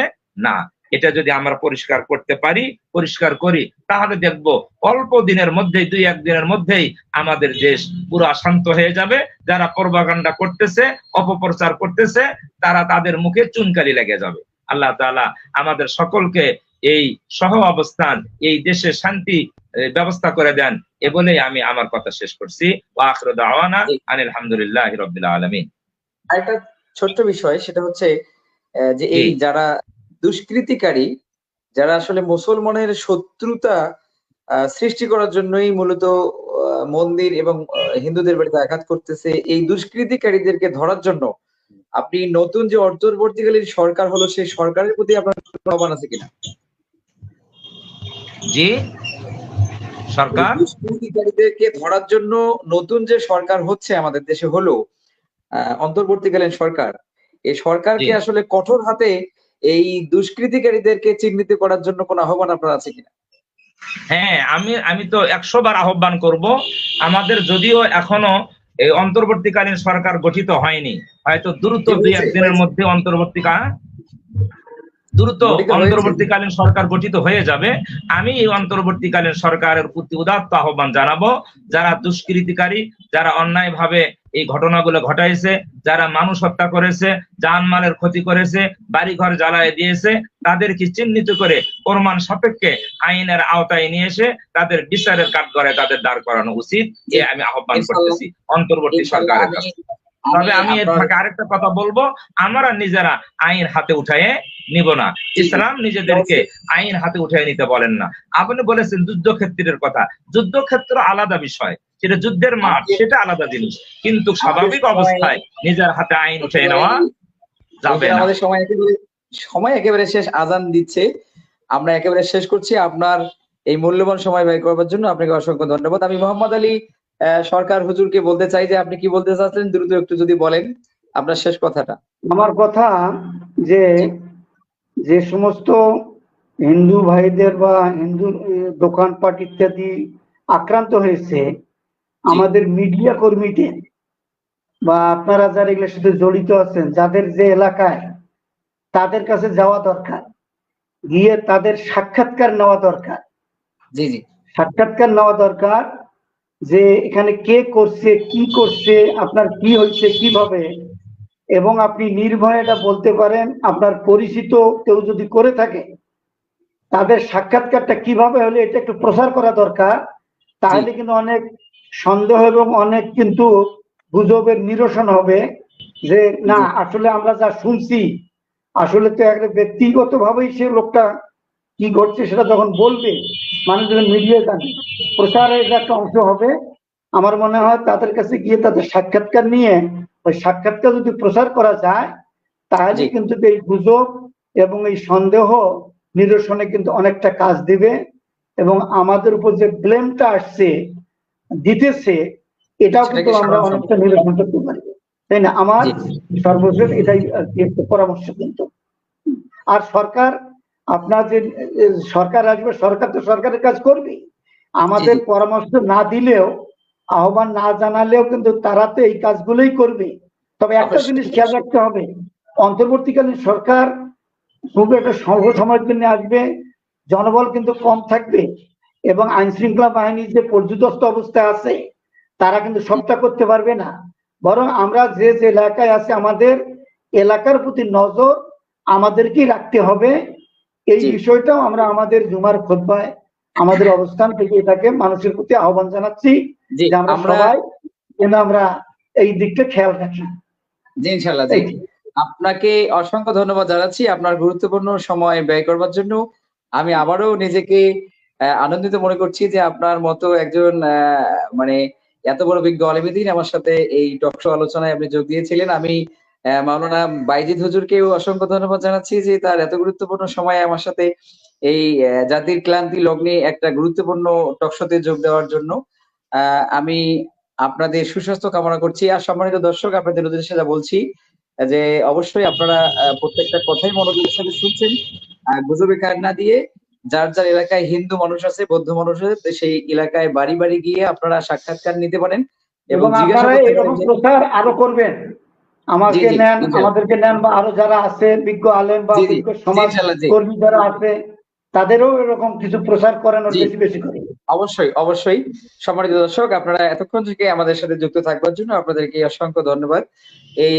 না। এটা যদি আমরা পরিষ্কার করতে পারি, পরিষ্কার করি, তাহলে দেখবো অল্প দিনের মধ্যেই, 2-1 দিনের মধ্যেই আমাদের দেশ পুরো শান্ত হয়ে যাবে। যারা প্রপাগান্ডা করতেছে, অপপ্রচার করতেছে, তারা তাদের মুখে চুনকালি লেগে যাবে। আল্লাহ তাআলা আমাদের সকলকে এই সহ অবস্থান, এই দেশে শান্তি ব্যবস্থা করে দেন, এ বলেই আমি আমার কথা শেষ করছি। ওয়া আখিরু দাওয়ানা আনিল হামদুলিল্লাহি রাব্বিল আলামিন। আরেকটা ছোট্ট বিষয়, সেটা হচ্ছে যে এই যারা দুষ্কৃতিকারী, যারা আসলে মুসলমানের শত্রুতা সৃষ্টি করার জন্যই মূলত মন্দির এবং হিন্দুদের বাড়িতে আঘাত করতেছে, এই দুষ্কৃতিকারীদেরকে ধরার জন্য আপনি নতুন যে অন্তর্বর্তীকালীন সরকার হলো, সেই সরকারের প্রতি আপনার আহ্বান আছে কিনা? জি, সরকার দুষ্কৃতিকারীদেরকে ধরার জন্য নতুন যে সরকার হচ্ছে আমাদের দেশে হলো, অন্তর্বর্তীকালীন সরকার, এই সরকারকে আসলে কঠোর হাতে এই দুষ্কৃতিকারীদেরকে চিহ্নিত করার জন্য কোন আহ্বান আপনার আছে কিনা? হ্যাঁ, আমি তো 100 বার আহ্বান করব। আমাদের যদিও এখনো এই অন্তর্বর্তীকালীন সরকার গঠিত হয়নি, হয়তো দ্রুত 2-1 দিনের মধ্যে অন্তর্বর্তীকালীন সরকার গঠিত হয়ে যাবে। আমি এই অন্তর্বর্তীকালীন সরকারের প্রতি উদাত্ত আহ্বান জানাবো, যারা দুষ্কৃতিকারী, যারা অন্যায়ভাবে এই ঘটনাগুলো ঘটাইছে, যারা মানুষ হত্যা করেছে, জানমালের ক্ষতি করেছে, বাড়িঘর জ্বালায় দিয়েছে, তাদেরকে চিহ্নিত করে প্রমাণ সাপেক্ষে আইনের আওতায় নিয়ে এসে তাদের বিচারের কাঠগড়ায় তাদের দাঁড় করানো উচিত, এ আমি আহ্বান করতেছি অন্তর্বর্তী সরকারের কাছে। তবে আমি এর ফাঁকে আরেকটা কথা বলবো, আমরা নিজেরা আইন হাতে উঠায়ে নিব না। ইসলাম নিজেদেরকে আইন হাতে উঠায় নিতে বলেন না। আপনি বলেছেন যুদ্ধক্ষেত্রের কথা, যুদ্ধক্ষেত্র আলাদা বিষয়, সেটা যুদ্ধের মাঠ, সেটা আলাদা জিনিস, কিন্তু স্বাভাবিক অবস্থায় নিজের হাতে আইন উঠিয়ে নেওয়া যাবে না। আমাদের সময় একেবারে শেষ, আজান দিচ্ছে, আমরা একেবারে শেষ করছি। আপনার এই মূল্যবান সময় ব্যয় করবার জন্য আপনাকে অসংখ্য ধন্যবাদ। আমি মোহাম্মদ আলী সরকার হুজুরকে বলতে চাই যে আপনি কি বলতে চাচ্ছেন, দ্রুত একটু যদি বলেন আপনার শেষ কথাটা। আমার কথা যে যে সমস্ত হিন্দু ভাইদের বা হিন্দু দোকানপাট ইত্যাদি আক্রান্ত হয়েছে, আমাদের মিডিয়া কর্মীদের বা আপনারা যারা এগুলোর সাথে জড়িত আছেন, যাদের যে এলাকায়, তাদের কাছে যাওয়া দরকার, গিয়ে তাদের সাক্ষাৎকার নেওয়া দরকার। জি জি সাক্ষাৎকার নেওয়া দরকার যে এখানে কে করছে, কি করছে, আপনার কি হয়েছে, কিভাবে, এবং আপনি নির্ভয়ে এটা বলতে পারেন। আপনার পরিচিত কেউ যদি করে থাকে, তাদের সাক্ষাৎকারটা কিভাবে হলে এটা একটু প্রচার করা দরকার। তাহলে কিন্তু অনেক সন্দেহ এবং অনেক কিন্তু গুজবের নিরসন হবে যে না, জি আসলে আমরা যা শুনছি, আসলে তো একটা ব্যক্তিগত ভাবেই সে লোকটা কি ঘটছে সেটা যখন বলবে, মানুষ যখন মিডিয়ায় জানে, প্রচারের এটা একটা অংশ হবে। আমার মনে হয় তাদের কাছে গিয়ে তাদের সাক্ষাৎকার নিয়ে ওই সাক্ষাৎকার যদি প্রচার করা যায়, তাহলে জি কিন্তু এই গুজব এবং এই সন্দেহ নিরসনে কিন্তু অনেকটা কাজ দিবে। এবং আমাদের উপর যে ব্লেমটা আসছে, দিতেছে, এটাও কিন্তু সেটাকে আমরা সরানো সম্ভব। অনেকটা নিরসন করতে পারি, তাই না? আমার জি সর্বশেষ এটাই আর কি একটা পরামর্শ কিন্তু। আর সরকার, আপনার যে সরকার আসবে, সরকার তো সরকারের কাজ করবে। জি আমাদের জি পরামর্শ না দিলেও, আহ্বান না জানালেও কিন্তু তারা তো এই কাজগুলোই করবে। তবে একটা জিনিস অবশ্যই খেয়াল রাখতে হবে, অন্তর্বর্তীকালীন সরকার খুব একটা স্বল্প সময়ের জন্য আসবে, জনবল কিন্তু কম থাকবে, এবং আইন শৃঙ্খলা বাহিনী যে পর্যুদস্ত অবস্থায় আছে, তারা কিন্তু সবটা করতে পারবে না। বরং আমরা যে যে এলাকায় আছে, আমাদের এলাকার প্রতি নজর আমাদেরকেই রাখতে হবে। এই জি বিষয়টাও আমরা আমাদের জুমার খুতবায় আমাদের অবস্থান থেকে এটাকে মানুষের প্রতি আহ্বান জানাচ্ছি জি যে আমরা আমরা সবাই যেন আমরা এই দিকটা খেয়াল রাখি। জি ইনশাল্লাহ। জি এই আপনাকে অসংখ্য ধন্যবাদ জানাচ্ছি আপনার গুরুত্বপূর্ণ সময় ব্যয় করবার জন্য। আমি আবারও নিজেকে আনন্দিত মনে করছি যে আপনার মতো একজন মানে এত বড় বিজ্ঞ আলেমুদ্দিন আমার সাথে এই টক শো আলোচনায় আপনি যোগ দিয়েছিলেন। আমি মাওলানা বাইজিদ হুজুরকেও অসংখ্য ধন্যবাদ জানাচ্ছি যে তার এত গুরুত্বপূর্ণ সময়ে আমার সাথে এই জাতির ক্লান্তি লগ্নে একটা গুরুত্বপূর্ণ টক শোতে যোগ দেওয়ার জন্য। আমি আপনাদের সুস্বাস্থ্য কামনা করছি। আর সম্মানিত দর্শক, আপনাদের উদ্দেশ্যে যা বলছি যে অবশ্যই আপনারা প্রত্যেকটা কথাই মনোযোগের সাথে শুনছেন। গুজবে কান না দিয়ে যার যার এলাকায় হিন্দু মানুষ আছে, বৌদ্ধ মানুষ আছে, তো সেই এলাকায় বাড়ি বাড়ি গিয়ে আপনারা সাক্ষাৎকার নিতে পারেন এবং এবং জিজ্ঞাসা আপনারা করতে পারেন এরকম যে প্রচার আরো করবেন, জি আমাকে জি নেন, ইনশাল্লাহ। আমাদেরকে নেন, বা আরো যারা আছে বিজ্ঞ আলেম বা জি জি বিজ্ঞ জি সমাজ ইনশাল্লাহ। জি কর্মী যারা আছে, তাদেরও এরকম কিছু প্রচার করানোর জি বেশি বেশি করে। অবশ্যই অবশ্যই। সম্মানিত দর্শক, আপনারা এতক্ষণ থেকে আমাদের সাথে যুক্ত থাকবার জন্য আপনাদেরকে অসংখ্য ধন্যবাদ। এই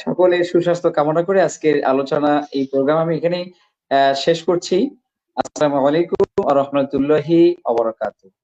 সকলের সুস্বাস্থ্য কামনা করে আজকের আলোচনা, এই প্রোগ্রাম আমি এখানেই শেষ করছি। আসসালামু আলাইকুম ওয়া রাহমাতুল্লাহি ওয়া বারাকাতুহু।